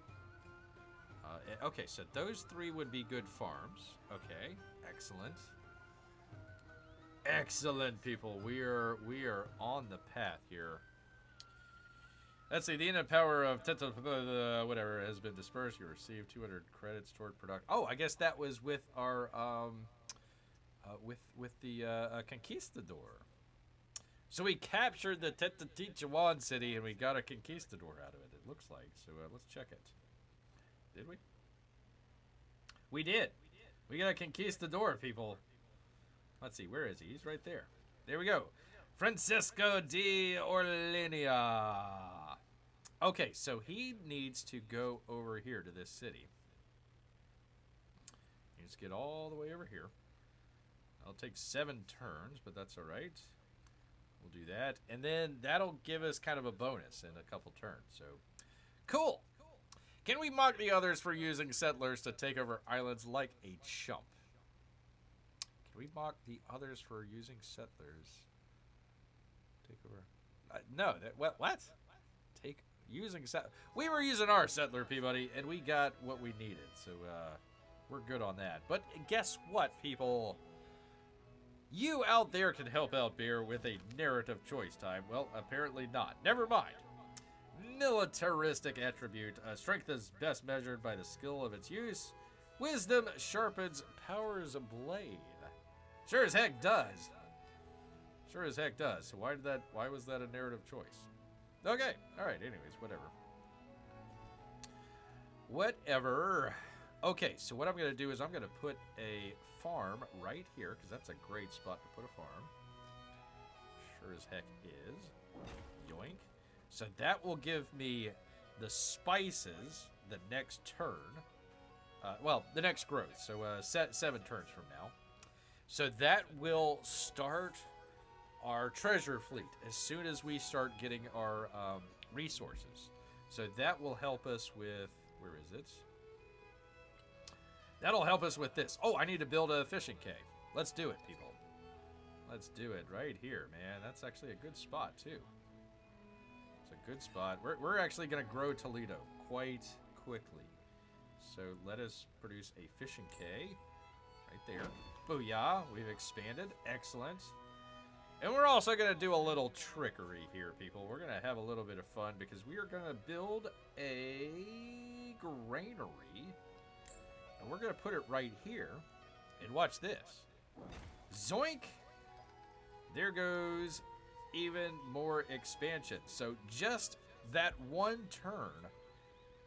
Okay, so those 3 would be good farms. Okay, excellent. Excellent, people. We are on the path here. Let's see. The innate power of whatever has been dispersed. You receive 200 credits toward production. Oh, I guess that was with our with the conquistador. So we captured the Tenochtitlan city and we got a conquistador out of it. It looks like. So let's check it. Did we? We did. We got a conquistador, people. Let's see. Where is he? He's right there. There we go. Francisco de Orleania. Okay, so he needs to go over here to this city. You just get all the way over here. I'll take 7 turns, but that's all right. We'll do that. And then that'll give us kind of a bonus in a couple turns. So Cool. Can we mock the others for using settlers to take over islands like a chump? Can we mock the others for using settlers? Take over. No. What? Using set. We were using our settler, Peabody, and we got what we needed. So we're good on that. But guess what, people? You out there can help out Bear with a narrative choice time. Well, apparently not. Never mind. Militaristic attribute. Strength is best measured by the skill of its use. Wisdom sharpens power's blade. Sure as heck does. Sure as heck does. So why was that a narrative choice? Okay. All right. Anyways, whatever. Okay. So what I'm going to do is I'm going to put a farm right here because that's a great spot to put a farm. Sure as heck is. Yoink. So that will give me the spices the next turn. Well, the next growth. So 7 turns from now. So that will start our treasure fleet as soon as we start getting our resources. So that will help us with, where is it? That'll help us with this. Oh, I need to build a fishing cay. Let's do it, people. Let's do it right here, man. That's actually a good spot, too. It's a good spot. We're actually going to grow Toledo quite quickly. So let us produce a fishing cay right there. Booyah. We've expanded. Excellent. And we're also going to do a little trickery here, people. We're going to have a little bit of fun because we are going to build a granary. And we're going to put it right here. And watch this. Zoink. There goes even more expansion. So just that one turn,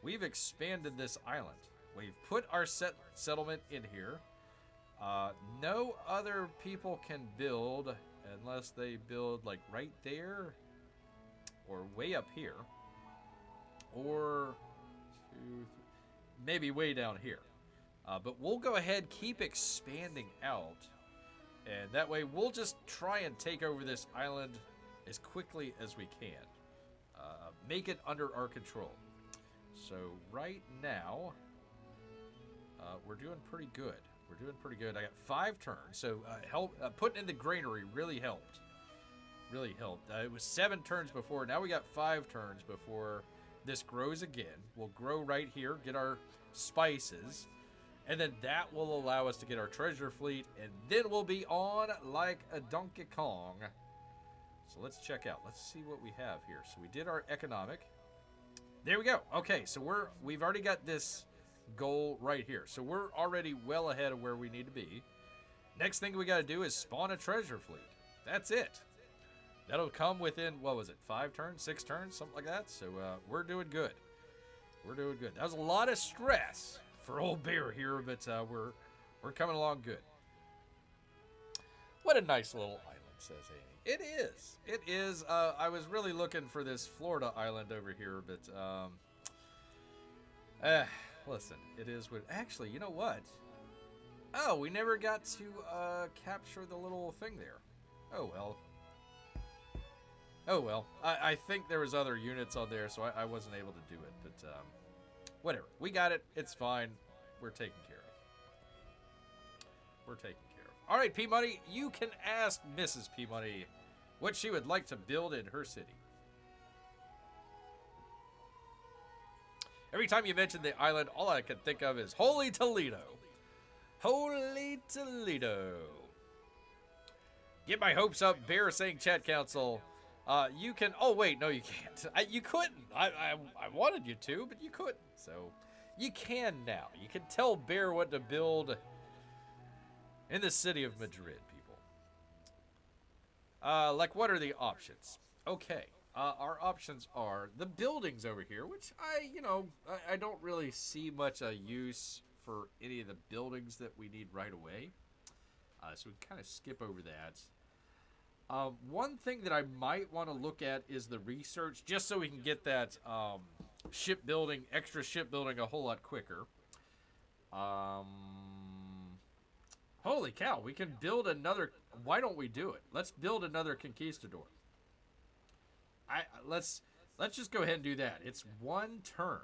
we've expanded this island. We've put our settlement in here. No other people can build unless they build like right there or way up here or maybe way down here. But we'll go ahead, keep expanding out, and that way we'll just try and take over this island as quickly as we can. Make it under our control. So right now, we're doing pretty good. We're doing pretty good. I got 5 turns, so putting in the granary really helped. Really helped. It was 7 turns before. Now we got 5 turns before this grows again. We'll grow right here, get our spices, and then that will allow us to get our treasure fleet, and then we'll be on like a Donkey Kong. So let's check out. Let's see what we have here. So we did our economic. There we go. Okay, so we've already got this goal right here. So we're already well ahead of where we need to be. Next thing we got to do is spawn a treasure fleet. That's it. That'll come within, what was it, 5 turns, 6 turns, something like that. So we're doing good. We're doing good. That was a lot of stress for old Bear here, but we're coming along good. What a nice little island, says Amy. It is. It is. I was really looking for this Florida island over here, but listen, it is what... Actually, you know what? Oh, we never got to capture the little thing there. Oh, well. Oh, well. I think there was other units on there, so I wasn't able to do it. But whatever. We got it. It's fine. We're taken care of. We're taken care of. All right, P-Money, you can ask Mrs. P-Money what she would like to build in her city. Every time you mention the island, all I can think of is Holy Toledo. Holy Toledo. Get my hopes up, Bear saying chat council. You can... Oh, wait, no, you can't. You couldn't. I wanted you to, but you couldn't. So, you can now. You can tell Bear what to build in the city of Madrid, people. Like, what are the options? Okay. Our options are the buildings over here, which I don't really see much use for any of the buildings that we need right away. So we kind of skip over that. One thing that I might want to look at is the research, just so we can get that extra shipbuilding a whole lot quicker. Holy cow, we can build another... Why don't we do it? Let's build another conquistador. Let's just go ahead and do that. It's one turn.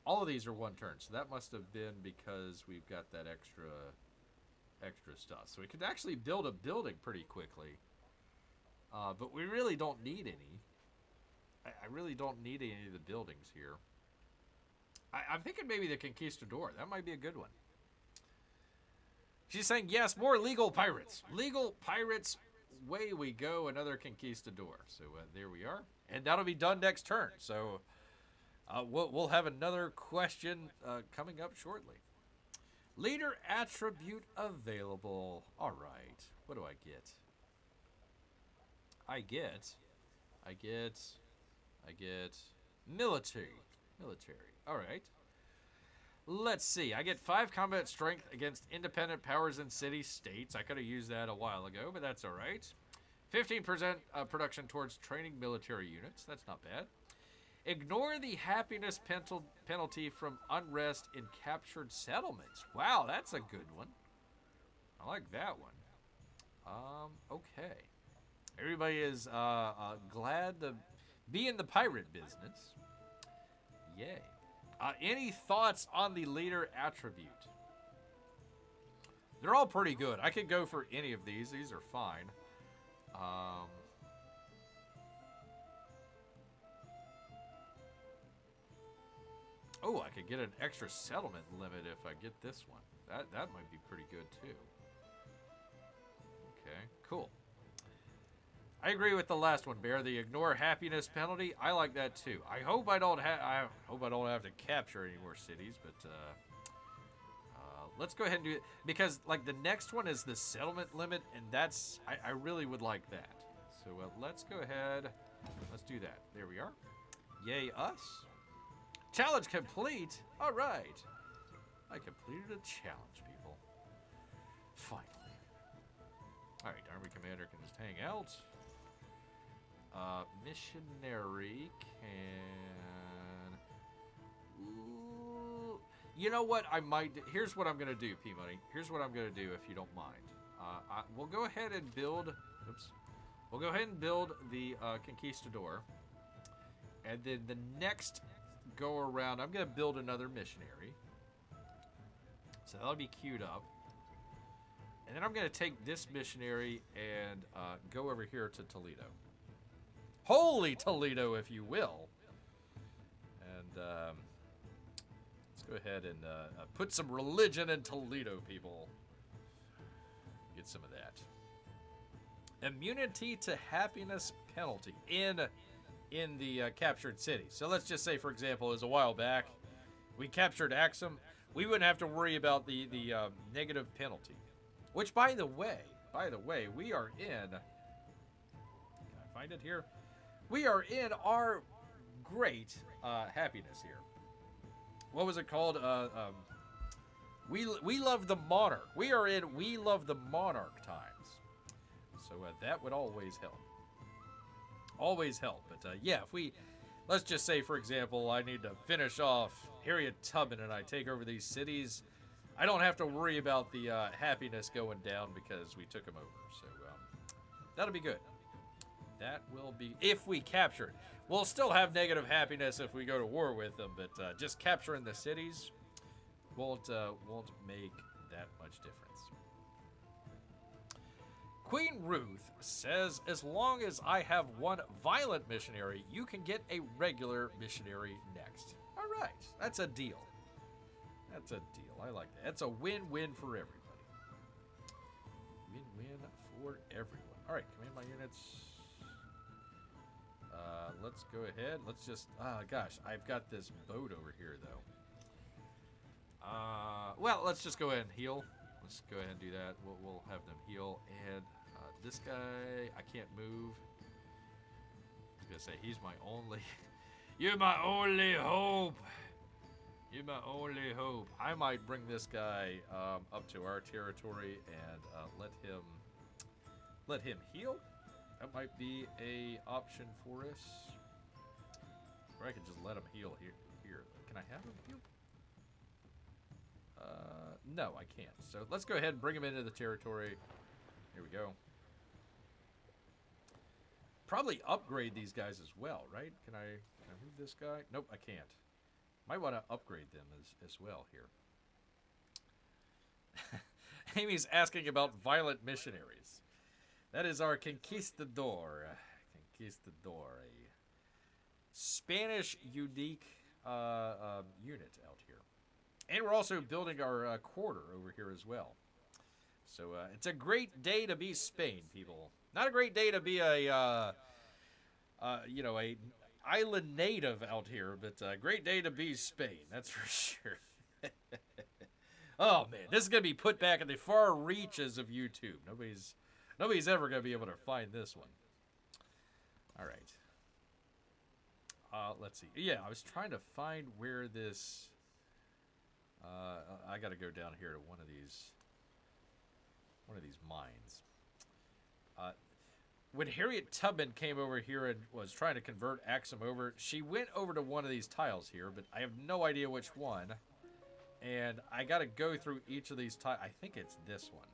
All of these are one turn, so that must have been because we've got that extra stuff. So we could actually build a building pretty quickly. But we really don't need any. I really don't need any of the buildings here. I'm thinking maybe the Conquistador. That might be a good one. She's saying, yes, more legal pirates. Legal pirates, way we go, another Conquistador. So there we are. And that'll be done next turn. So we'll have another question coming up shortly. Leader attribute available. All right. What do I get? I get military. All right. Let's see. I get 5 combat strength against independent powers and city-states. I could have used that a while ago, but that's all right. 15% production towards training military units. That's not bad. Ignore the happiness penalty from unrest in captured settlements. Wow, that's a good one. I like that one. Okay. Everybody is glad to be in the pirate business. Yay. Any thoughts on the leader attribute? They're all pretty good. I could go for any of these. These are fine. Oh, I could get an extra settlement limit if I get this one. That might be pretty good too. Okay, cool. I agree with the last one, Bear. The ignore happiness penalty. I like that too. I hope I don't have to capture any more cities, but let's go ahead and do it because like the next one is the settlement limit, and that's I really would like that. So let's go ahead. Let's do that. There we are. Yay us. Challenge complete. All right. I completed a challenge, people. Finally. All right, Army Commander can just hang out. Missionary can... Ooh. You know what I might do? Here's what I'm going to do, P-Money. Here's what I'm going to do, if you don't mind. We'll go ahead and build... Oops. We'll go ahead and build the Conquistador. And then the next go around, I'm going to build another missionary. So that'll be queued up. And then I'm going to take this missionary and go over here to Toledo. Holy Toledo, if you will. And let's go ahead and put some religion in Toledo, people. Get some of that. Immunity to happiness penalty in the captured city. So let's just say, for example, as a while back, we captured Axum. We wouldn't have to worry about the negative penalty. Which, by the way, we are in... Can I find it here? We are in our great happiness here. What was it called? We love the monarch. We are in We Love the Monarch times. So that would always help. Always help. But yeah, if we... Let's just say, for example, I need to finish off Harriet Tubman and I take over these cities. I don't have to worry about the happiness going down because we took them over. So that'll be good. That will be, if we capture. We'll still have negative happiness if we go to war with them, but just capturing the cities won't make that much difference. Queen Ruth says, as long as I have one violent missionary, you can get a regular missionary next. All right, that's a deal. That's a deal. I like that. That's a win-win for everybody. Win-win for everyone. All right, command my units. Let's go ahead. Let's just... gosh, I've got this boat over here, though. Well, let's just go ahead and heal. Let's go ahead and do that. We'll have them heal. And this guy, I can't move. I was going to say, he's my only... You're my only hope. You're my only hope. I might bring this guy up to our territory and let him heal. That might be a option for us. Or I could just let him heal here. Can I have him heal? No, I can't. So let's go ahead and bring him into the territory. Here we go. probably upgrade these guys as well, right? Can I move this guy? Nope, I can't. Might want to upgrade them as well here. Amy's asking about violent missionaries. That is our conquistador. Conquistador, a Spanish unique unit out here. And we're also building our quarter over here as well. So it's a great day to be Spain, people. Not a great day to be a island native out here, but a great day to be Spain. That's for sure. Oh man, this is gonna be put back in the far reaches of YouTube. Nobody's ever gonna be able to find this one. All right. Let's see. Yeah, I was trying to find where this. I got to go down here to one of these mines. When Harriet Tubman came over here and was trying to convert Axum over, she went over to one of these tiles here, but I have no idea which one. And I got to go through each of these tiles. I think it's this one.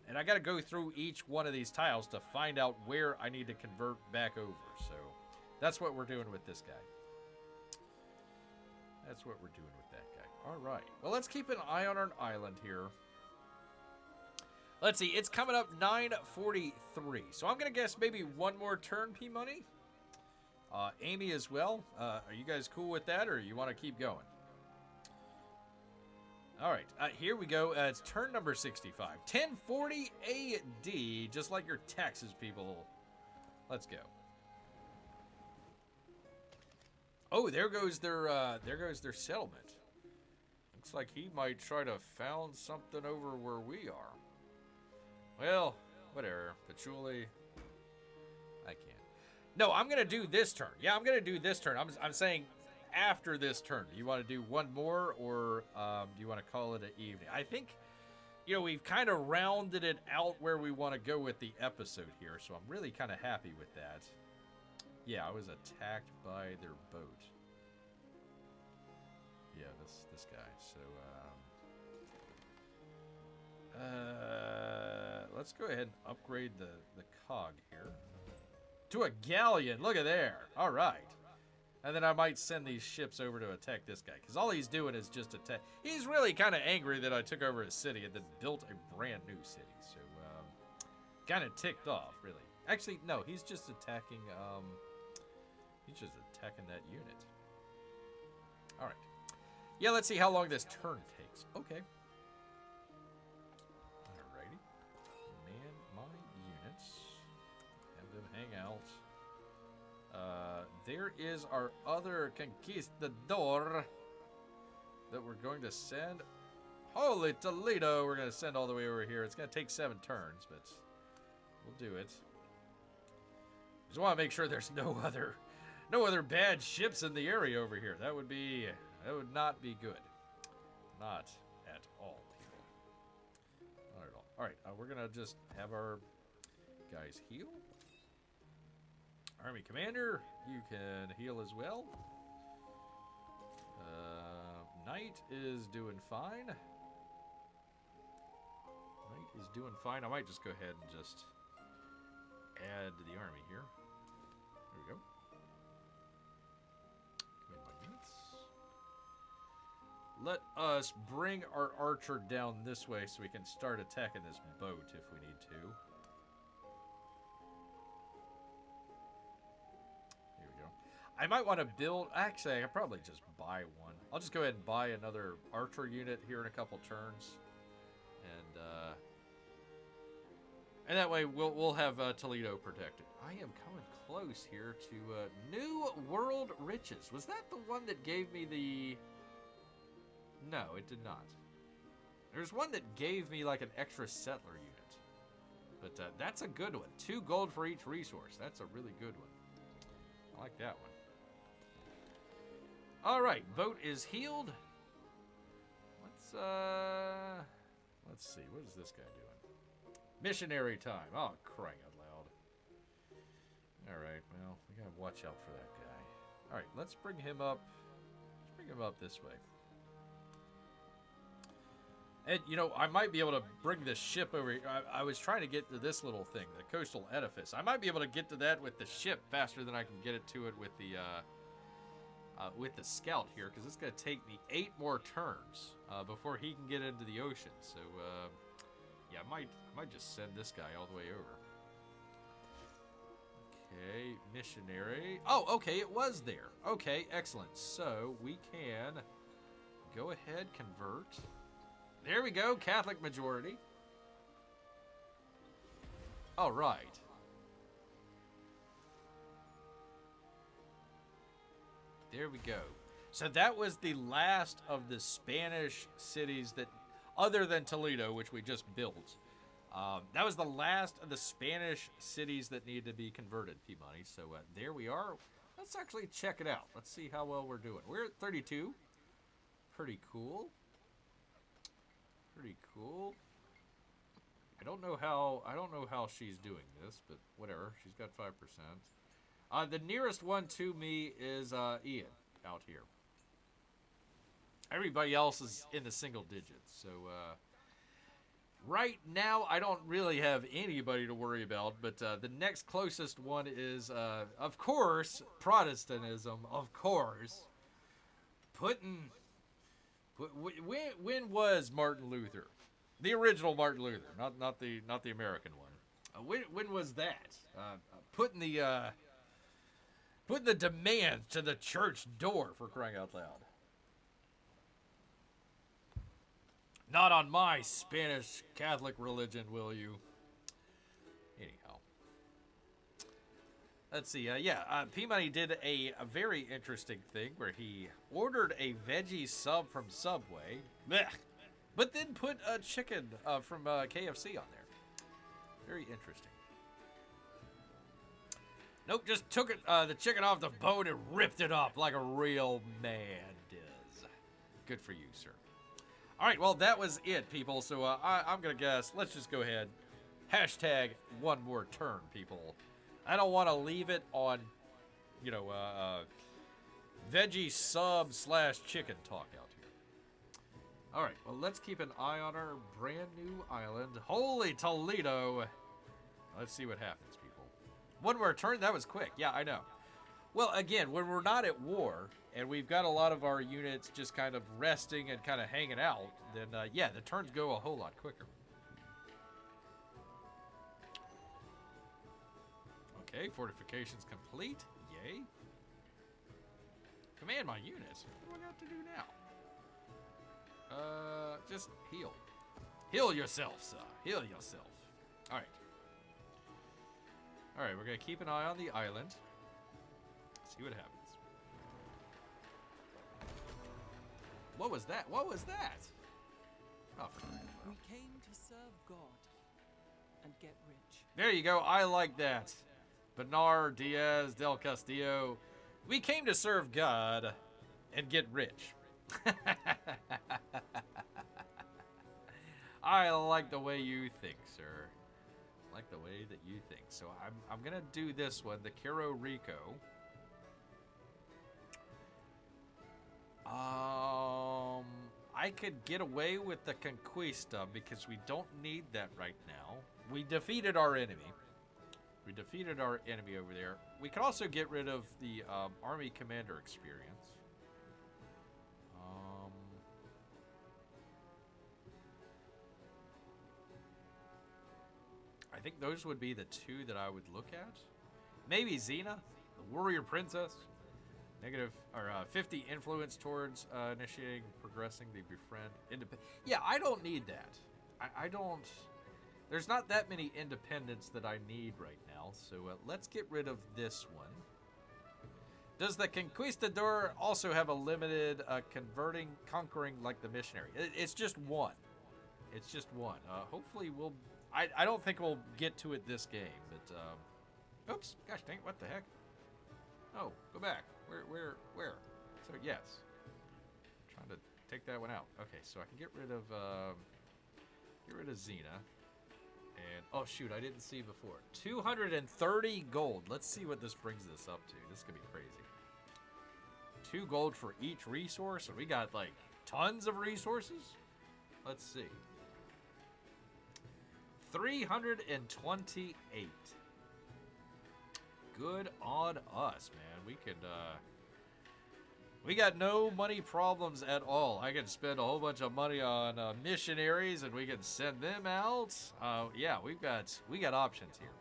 And I got to go through each one of these tiles to find out where I need to convert back over. So that's what we're doing with this guy. That's what we're doing with that guy. All right. Well, let's keep an eye on our island here. Let's see. It's coming up 9:43. So I'm going to guess maybe one more turn, P-Money. Amy as well. Are you guys cool with that, or you want to keep going? All right. Here we go. It's turn number 65. 1040 AD, just like your taxes, people. Let's go. Oh, there goes their settlement. Looks like he might try to found something over where we are. Well, whatever. Patchouli. I can't. No, I'm gonna do this turn. Yeah, I'm gonna do this turn. I'm saying after this turn. Do you want to do one more, or do you want to call it an evening? I think, we've kind of rounded it out where we want to go with the episode here, so I'm really kind of happy with that. Yeah, I was attacked by their boat. Yeah, this guy. So, let's go ahead and upgrade the cog here to a galleon. Look at there. All right. And then I might send these ships over to attack this guy, because all he's doing is just attack. He's really kind of angry that I took over his city and then built a brand new city. So, kind of ticked off, really. Actually, no, he's just attacking. He's just attacking that unit. All right. Yeah, let's see how long this turn takes. Okay. Alrighty. Man my units. Have them hang out. There is our other conquistador that we're going to send. Holy Toledo! We're going to send all the way over here. It's going to take 7 turns, but we'll do it. Just want to make sure there's no other bad ships in the area over here. That would not be good. Not at all, people. Not at all. All right, we're gonna just have our guys heal. Army Commander, you can heal as well. Knight is doing fine. Knight is doing fine. I might just go ahead and just add to the army here. There we go. Command my units. Let us bring our archer down this way so we can start attacking this boat if we need to. Here we go. I might want to build... Actually, I could probably just buy one. I'll just go ahead and buy another archer unit here in a couple turns. And that way we'll have Toledo protected. I am coming close here to New World Riches. Was that the one that gave me the... No, it did not. There's one that gave me like an extra settler unit. But that's a good one. 2 gold for each resource. That's a really good one. I like that one. All right, boat is healed. Let's see. What is this guy doing? Missionary time. Oh, crying out loud. All right, well, we gotta watch out for that guy. All right, let's bring him up. Let's bring him up this way. And, you know, I might be able to bring this ship over here. I was trying to get to this little thing, the coastal edifice. I might be able to get to that with the ship faster than I can get it to it with the scout here, because it's going to take me 8 more turns before he can get into the ocean. So, yeah, I might just send this guy all the way over. Okay, missionary. Oh, okay, it was there. Okay, excellent. So, we can go ahead, convert. There we go, Catholic majority. All right. There we go. So that was the last of the Spanish cities that, other than Toledo, which we just built. That was the last of the Spanish cities that needed to be converted, Peabody. So there we are. Let's actually check it out. Let's see how well we're doing. We're at 32. Pretty cool. Pretty cool. I don't know how she's doing this, but whatever. She's got 5%. The nearest one to me is Ian out here. Everybody else is in the single digits. So right now, I don't really have anybody to worry about. But the next closest one is, of course, Protestantism. Of course, when was Martin Luther? The original Martin Luther, not the American one. When was that? Putting the demands to the church door, for crying out loud. Not on my Spanish Catholic religion, will you? Anyhow. Let's see. P-Money did a very interesting thing where he ordered a veggie sub from Subway, but then put a chicken from KFC on there. Very interesting. Nope, just took it, the chicken off the bone and ripped it up like a real man does. Good for you, sir. All right, well, that was it, people. So I'm going to guess. Let's just go ahead. Hashtag one more turn, people. I don't want to leave it on, veggie sub / chicken talk out here. All right, well, let's keep an eye on our brand new island. Holy Toledo. Let's see what happens, people. One more turn? That was quick. Yeah, I know. Well, again, when we're not at war and we've got a lot of our units just kind of resting and kind of hanging out, then, yeah, the turns go a whole lot quicker. Okay, fortifications complete. Yay. Command my units. What do I got to do now? Just heal. Heal yourself, sir. Heal yourself. All right. All right, we're going to keep an eye on the island. See what happens. What was that? What was that? Oh, for crying out loud. We came to serve God and get rich. There you go. I like that. Bernard Diaz del Castillo. We came to serve God and get rich. I like the way you think, sir. I like the way that you think. So I'm gonna do this one, the Caro Rico. I could get away with the Conquista because we don't need that right now. We defeated our enemy. We defeated our enemy over there. We could also get rid of the Army Commander experience. I think those would be the two that I would look at. Maybe Xena, the Warrior Princess. Negative or 50 influence towards initiating, progressing the befriend. Yeah, I don't need that. I don't. There's not that many independents that I need right now, so let's get rid of this one. Does the Conquistador also have a limited conquering like the missionary? It's just one. It's just one. Hopefully we'll. I don't think we'll get to it this game, but oops, gosh dang it, what the heck? Oh, go back. Where? So yes, I'm trying to take that one out. Okay, so I can get rid of Xena. And, oh shoot, I didn't see before. 230 gold. Let's see what this brings this up to. This could be crazy. 2 gold for each resource, and we got, like, tons of resources? Let's see. 328. Good on us, man. We got no money problems at all. I can spend a whole bunch of money on missionaries, and we can send them out. Yeah, we got options here.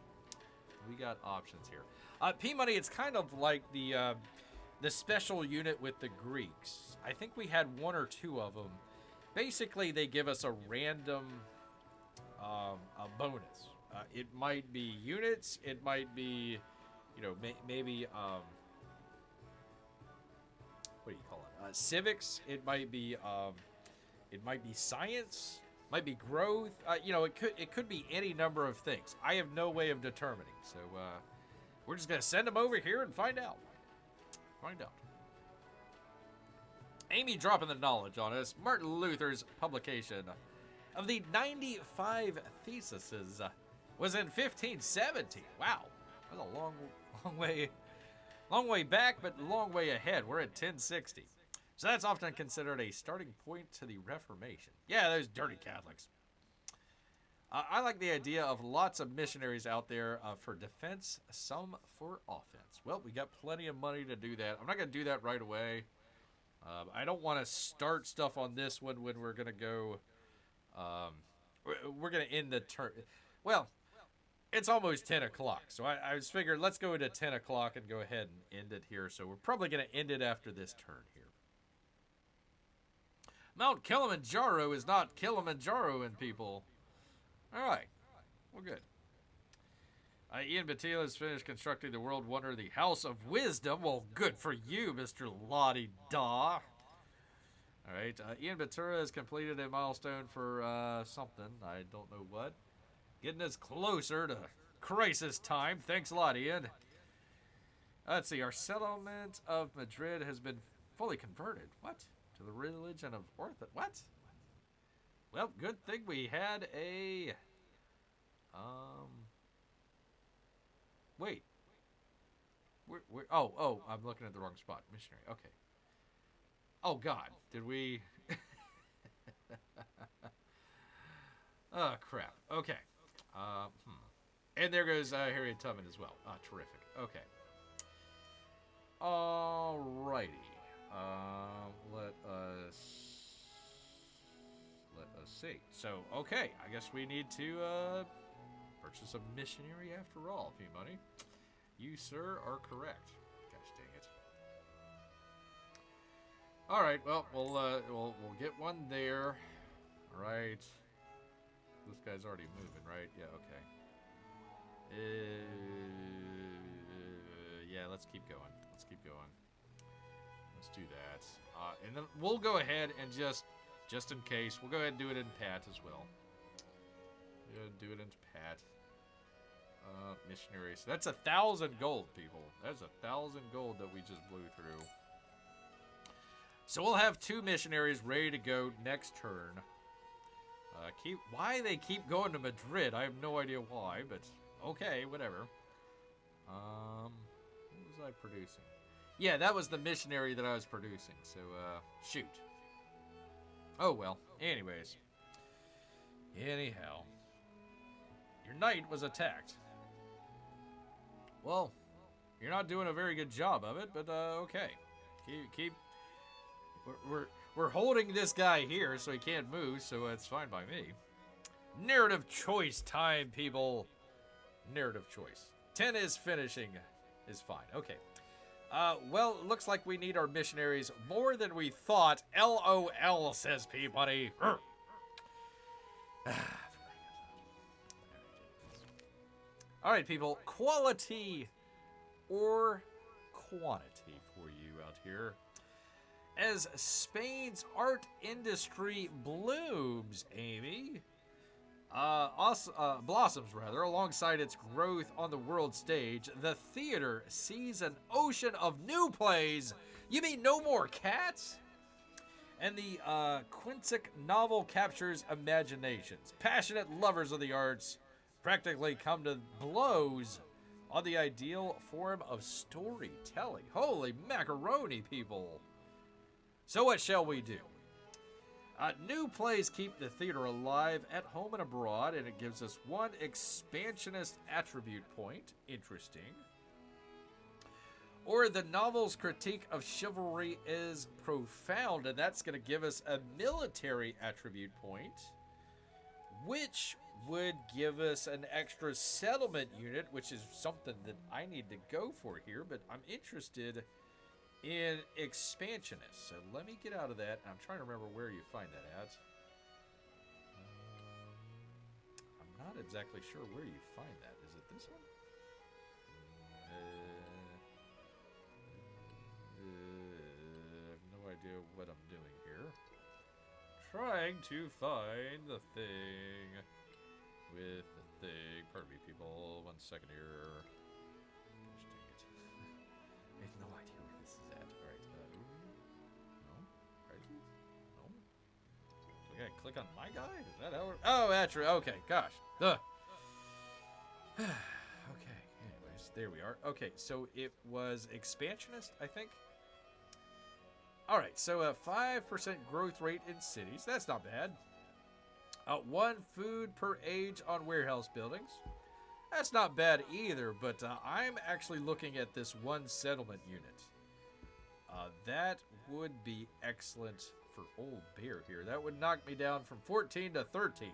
We got options here. P-Money, it's kind of like the special unit with the Greeks. I think we had one or two of them. Basically, they give us a random a bonus. It might be units. It might be, you know, maybe what do you call it? Civics. It might be science. Might be growth. You know, it could be any number of things. I have no way of determining. So we're just gonna send them over here and find out. Amy dropping the knowledge on us. Martin Luther's publication of the 95 Theses was in 1570. Wow, that's a long way back, but long way ahead. We're at 1060. So that's often considered a starting point to the Reformation. Yeah, those dirty Catholics. I like the idea of lots of missionaries out there for defense, some for offense. Well, we got plenty of money to do that. I'm not going to do that right away. I don't want to start stuff on this one when we're going to go... we're going to end the turn. Well, it's almost 10 o'clock, so I was figured let's go into 10 o'clock and go ahead and end it here. So we're probably going to end it after this turn here. Mount Kilimanjaro is not Kilimanjaroing, people. All right, we're good. Ian Batila has finished constructing the world wonder, the House of Wisdom. Well, good for you, Mr. Lottie Daw. All right, Ian Batura has completed a milestone for something. I don't know what. Getting us closer to crisis time. Thanks a lot, Ian. Let's see. Our settlement of Madrid has been fully converted. What? To the religion of Orthodox. What? Well, good thing we had a... Wait. Oh, I'm looking at the wrong spot. Missionary. Okay. Oh, God. Did we... Oh, crap. Okay. And there goes Harriet Tubman as well. Terrific. Okay. Alrighty. Let us see. So, okay. I guess we need to purchase a missionary after all, P-Money. You, sir, are correct. Gosh dang it. All right. Well, we'll get one there. All right. This guy's already moving, right? Yeah. Okay. Yeah. Let's keep going. Let's do that. And then we'll go ahead and just in case, we'll go ahead and do it in Pat as well. Do it into Pat. Missionaries. That's 1,000 gold, people. That's 1,000 gold that we just blew through. So we'll have 2 missionaries ready to go next turn. Why they keep going to Madrid, I have no idea why, but okay, whatever. What was I producing? Yeah, that was the missionary that I was producing, so, shoot. Oh, well. Anyways. Anyhow. Your knight was attacked. Well, you're not doing a very good job of it, but, okay. We're holding this guy here so he can't move, so it's fine by me. Narrative choice time, people. Narrative choice. 10 is finishing is fine. Okay. Well, looks like we need our missionaries more than we thought. LOL, says P-Money. All right, people. Quality or quantity for you out here. As Spain's art industry blooms, Amy, blossoms rather, alongside its growth on the world stage, the theater sees an ocean of new plays. You mean no more cats? And the Quinsic novel captures imaginations. Passionate lovers of the arts practically come to blows on the ideal form of storytelling. Holy macaroni, people. So what shall we do? New plays keep the theater alive at home and abroad, and it gives us 1 expansionist attribute point. Interesting. Or the novel's critique of chivalry is profound, and that's going to give us a military attribute point, which would give us an extra settlement unit, which is something that I need to go for here, but I'm interested in expansionist. So let me get out of that. I'm trying to remember where you find that at. I'm not exactly sure where you find that. Is it this one? I have no idea what I'm doing here. Trying to find the thing with the thing. Pardon me, people. 1 second here. Gosh dang it. I have no idea where this is at. Alright. No? Right? No? Do I gotta click on my guy? Is that how? Oh, that's right. Okay. Gosh. Ugh. Okay. Anyways, there we are. Okay, so it was expansionist, I think. Alright, so a 5% growth rate in cities. That's not bad. 1 food per age on warehouse buildings. That's not bad either, but I'm actually looking at this 1 settlement unit. That would be excellent for Old Bear here. That would knock me down from 14 to 13.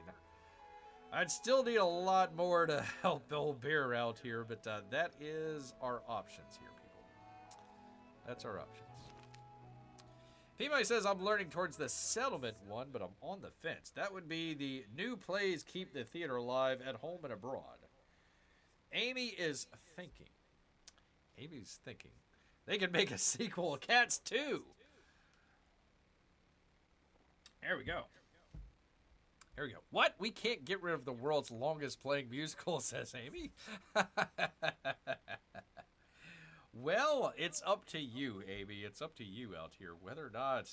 I'd still need a lot more to help Old Bear out here, but that is our options here, people. That's our options. Pimai says, I'm learning towards the settlement one, but I'm on the fence. That would be the new plays keep the theater alive at home and abroad. Amy is thinking. Amy's thinking. They can make a sequel of Cats 2. There we go. There we go. What? We can't get rid of the world's longest playing musical, says Amy. Well, it's up to you, Amy. It's up to you out here whether or not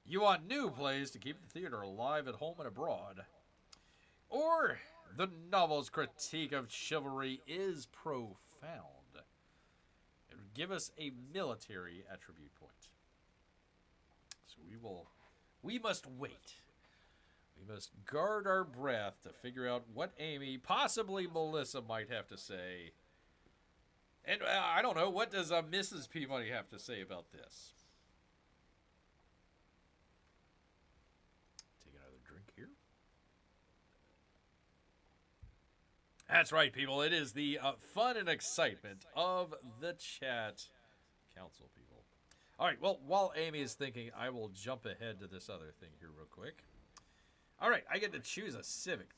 you want new plays to keep the theater alive at home and abroad, or the novel's critique of chivalry is profound. It would give us a military attribute point. So we must wait. We must guard our breath to figure out what Amy, possibly Melissa, might have to say. And I don't know, what does Mrs. Peabody have to say about this? Take another drink here. That's right, people. It is the fun and excitement of the chat council, people. All right, well, while Amy is thinking, I will jump ahead to this other thing here real quick. All right, I get to choose a civic.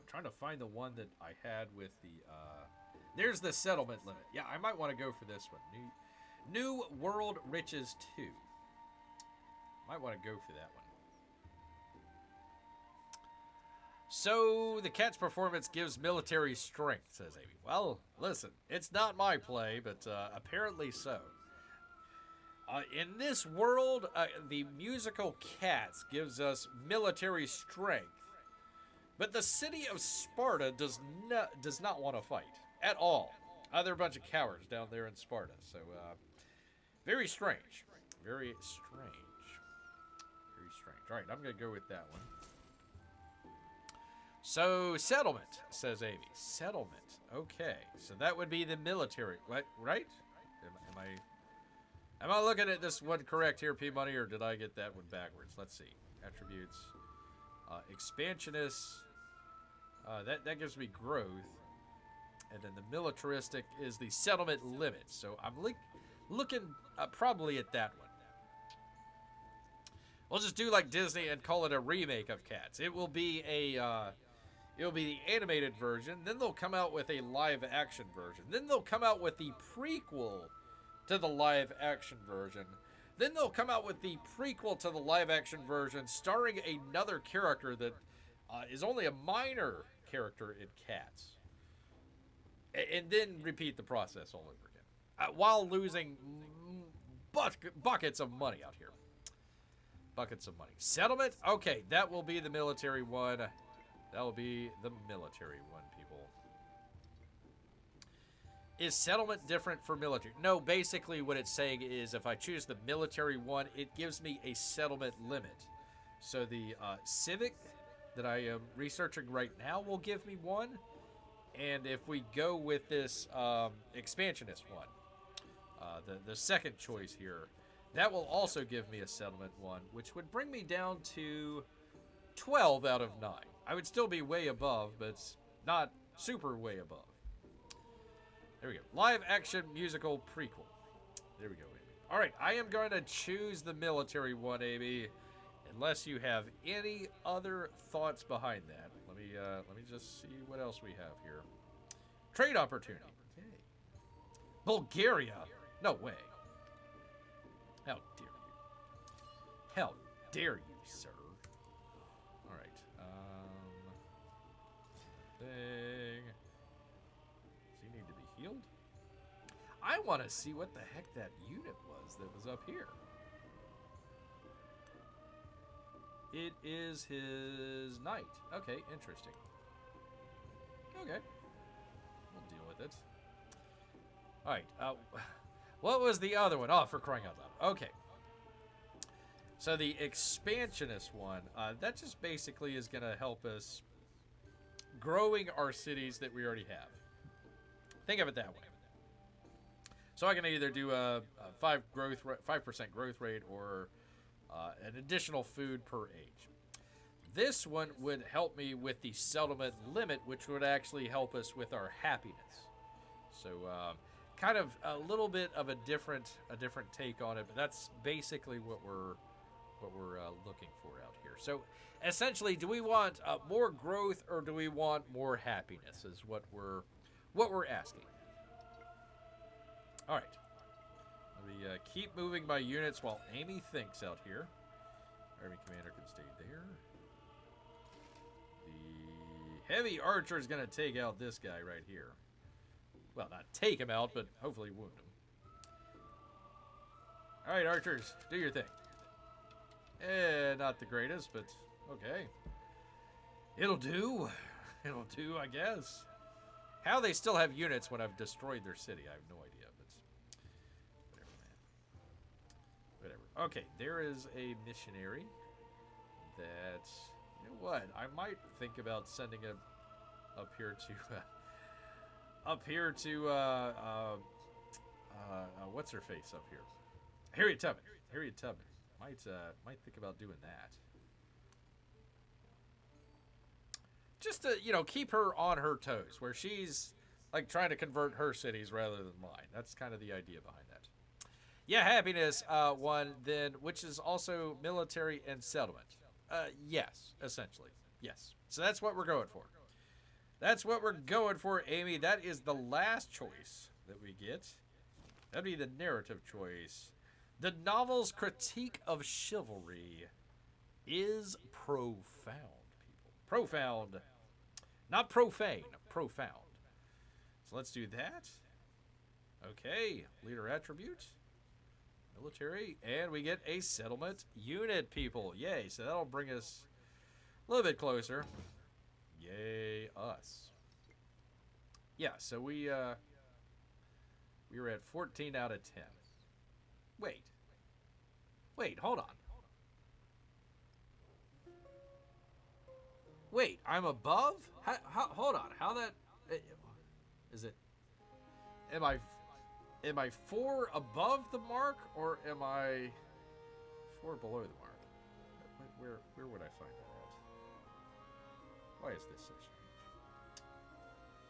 I'm trying to find the one that I had with the... there's the settlement limit. Yeah, I might want to go for this one. New World Riches 2. Might want to go for that one. So, the cat's performance gives military strength, says Amy. Well, listen, it's not my play, but apparently so. In this world, the musical Cats gives us military strength. But the city of Sparta does not want to fight at all. They're a bunch of cowards down there in Sparta. So, very strange. Very strange. Very strange. All right, I'm going to go with that one. So, settlement, says Amy. Settlement. Okay. So that would be the military. What, right? Am I looking at this one correct here, P-Money, or did I get that one backwards? Let's see. Attributes. Expansionist. That gives me growth. And then the militaristic is the settlement limit. So I'm looking probably at that one. We'll just do like Disney and call it a remake of Cats. It will be it'll be the animated version. Then they'll come out with a live action version. Then they'll come out with the prequel to the live action version. Then they'll come out with the prequel to the live action version starring another character that is only a minor character in Cats. And then repeat the process all over again. While losing buckets of money out here. Buckets of money. Settlement? Okay, that will be the military one. That will be the military one, people. Is settlement different for military? No, basically what it's saying is if I choose the military one, it gives me a settlement limit. So the civic that I am researching right now will give me one. And if we go with this expansionist one, the second choice here, that will also give me a settlement one, which would bring me down to 12 out of 9. I would still be way above, but not super way above. There we go. Live action musical prequel. There we go, Amy. All right, I am going to choose the military one, Amy, unless you have any other thoughts behind that. Let me just see what else we have here. Trade opportunity. Okay. Bulgaria. No way. How dare you? How dare you, sir? All right. Thing. Does he need to be healed? I want to see what the heck that unit was that was up here. It is his knight. Okay, interesting. Okay. We'll deal with it. Alright, what was the other one? Oh, for crying out loud. Okay. So the expansionist one, that just basically is going to help us growing our cities that we already have. Think of it that way. So I can either do a 5% growth rate or an additional food per age. This one would help me with the settlement limit, which would actually help us with our happiness. So kind of a little bit of a different take on it, but that's basically what we're looking for out here. So essentially, do we want more growth or do we want more happiness? Is what we're asking. All right. Let me keep moving my units while Amy thinks out here. Army commander can stay there. The heavy archer is going to take out this guy right here. Well, not take him out, but hopefully wound him. All right, archers, do your thing. Not the greatest, but okay. It'll do. It'll do, I guess. How they still have units when I've destroyed their city, I have no idea. Whatever. Okay, there is a missionary that, you know what, I might think about sending him up here to what's her face up here? Harriet Tubman. Harriet Tubman. Might think about doing that. Just to, keep her on her toes, where she's like trying to convert her cities rather than mine. That's kind of the idea behind that. Yeah, happiness one then, which is also military and settlement. Yes, essentially. Yes. So that's what we're going for. That's what we're going for, Amy. That is the last choice that we get. That'd be the narrative choice. The novel's critique of chivalry is profound, people. Profound. Not profane. Profound. So let's do that. Okay. Leader attribute. Military. And we get a settlement unit, people. Yay. So that'll bring us a little bit closer. Yay, us. Yeah, so we were at 14 out of 10. Wait, hold on. Wait, I'm above? Hold on. How that is it? Am I 4 above the mark or am I 4 below the mark? Where would I find that at? Why is this so strange?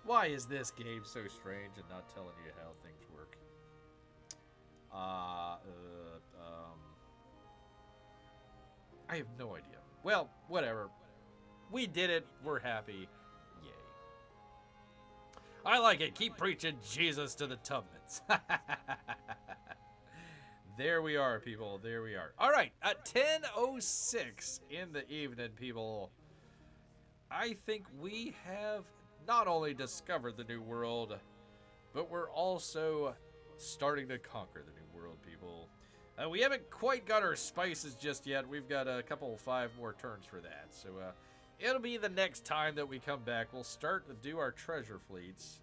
Why is this game so strange and not telling you how things work? I have no idea. Well, whatever. We did it. We're happy. Yay. I like it. Keep preaching Jesus to the Tubmans. There we are, people. There we are. All right. At 10:06 in the evening, people, I think we have not only discovered the new world, but we're also starting to conquer the new world, people. We haven't quite got our spices just yet. We've got a couple 5 more turns for that. So it'll be the next time that we come back. We'll start to do our treasure fleets.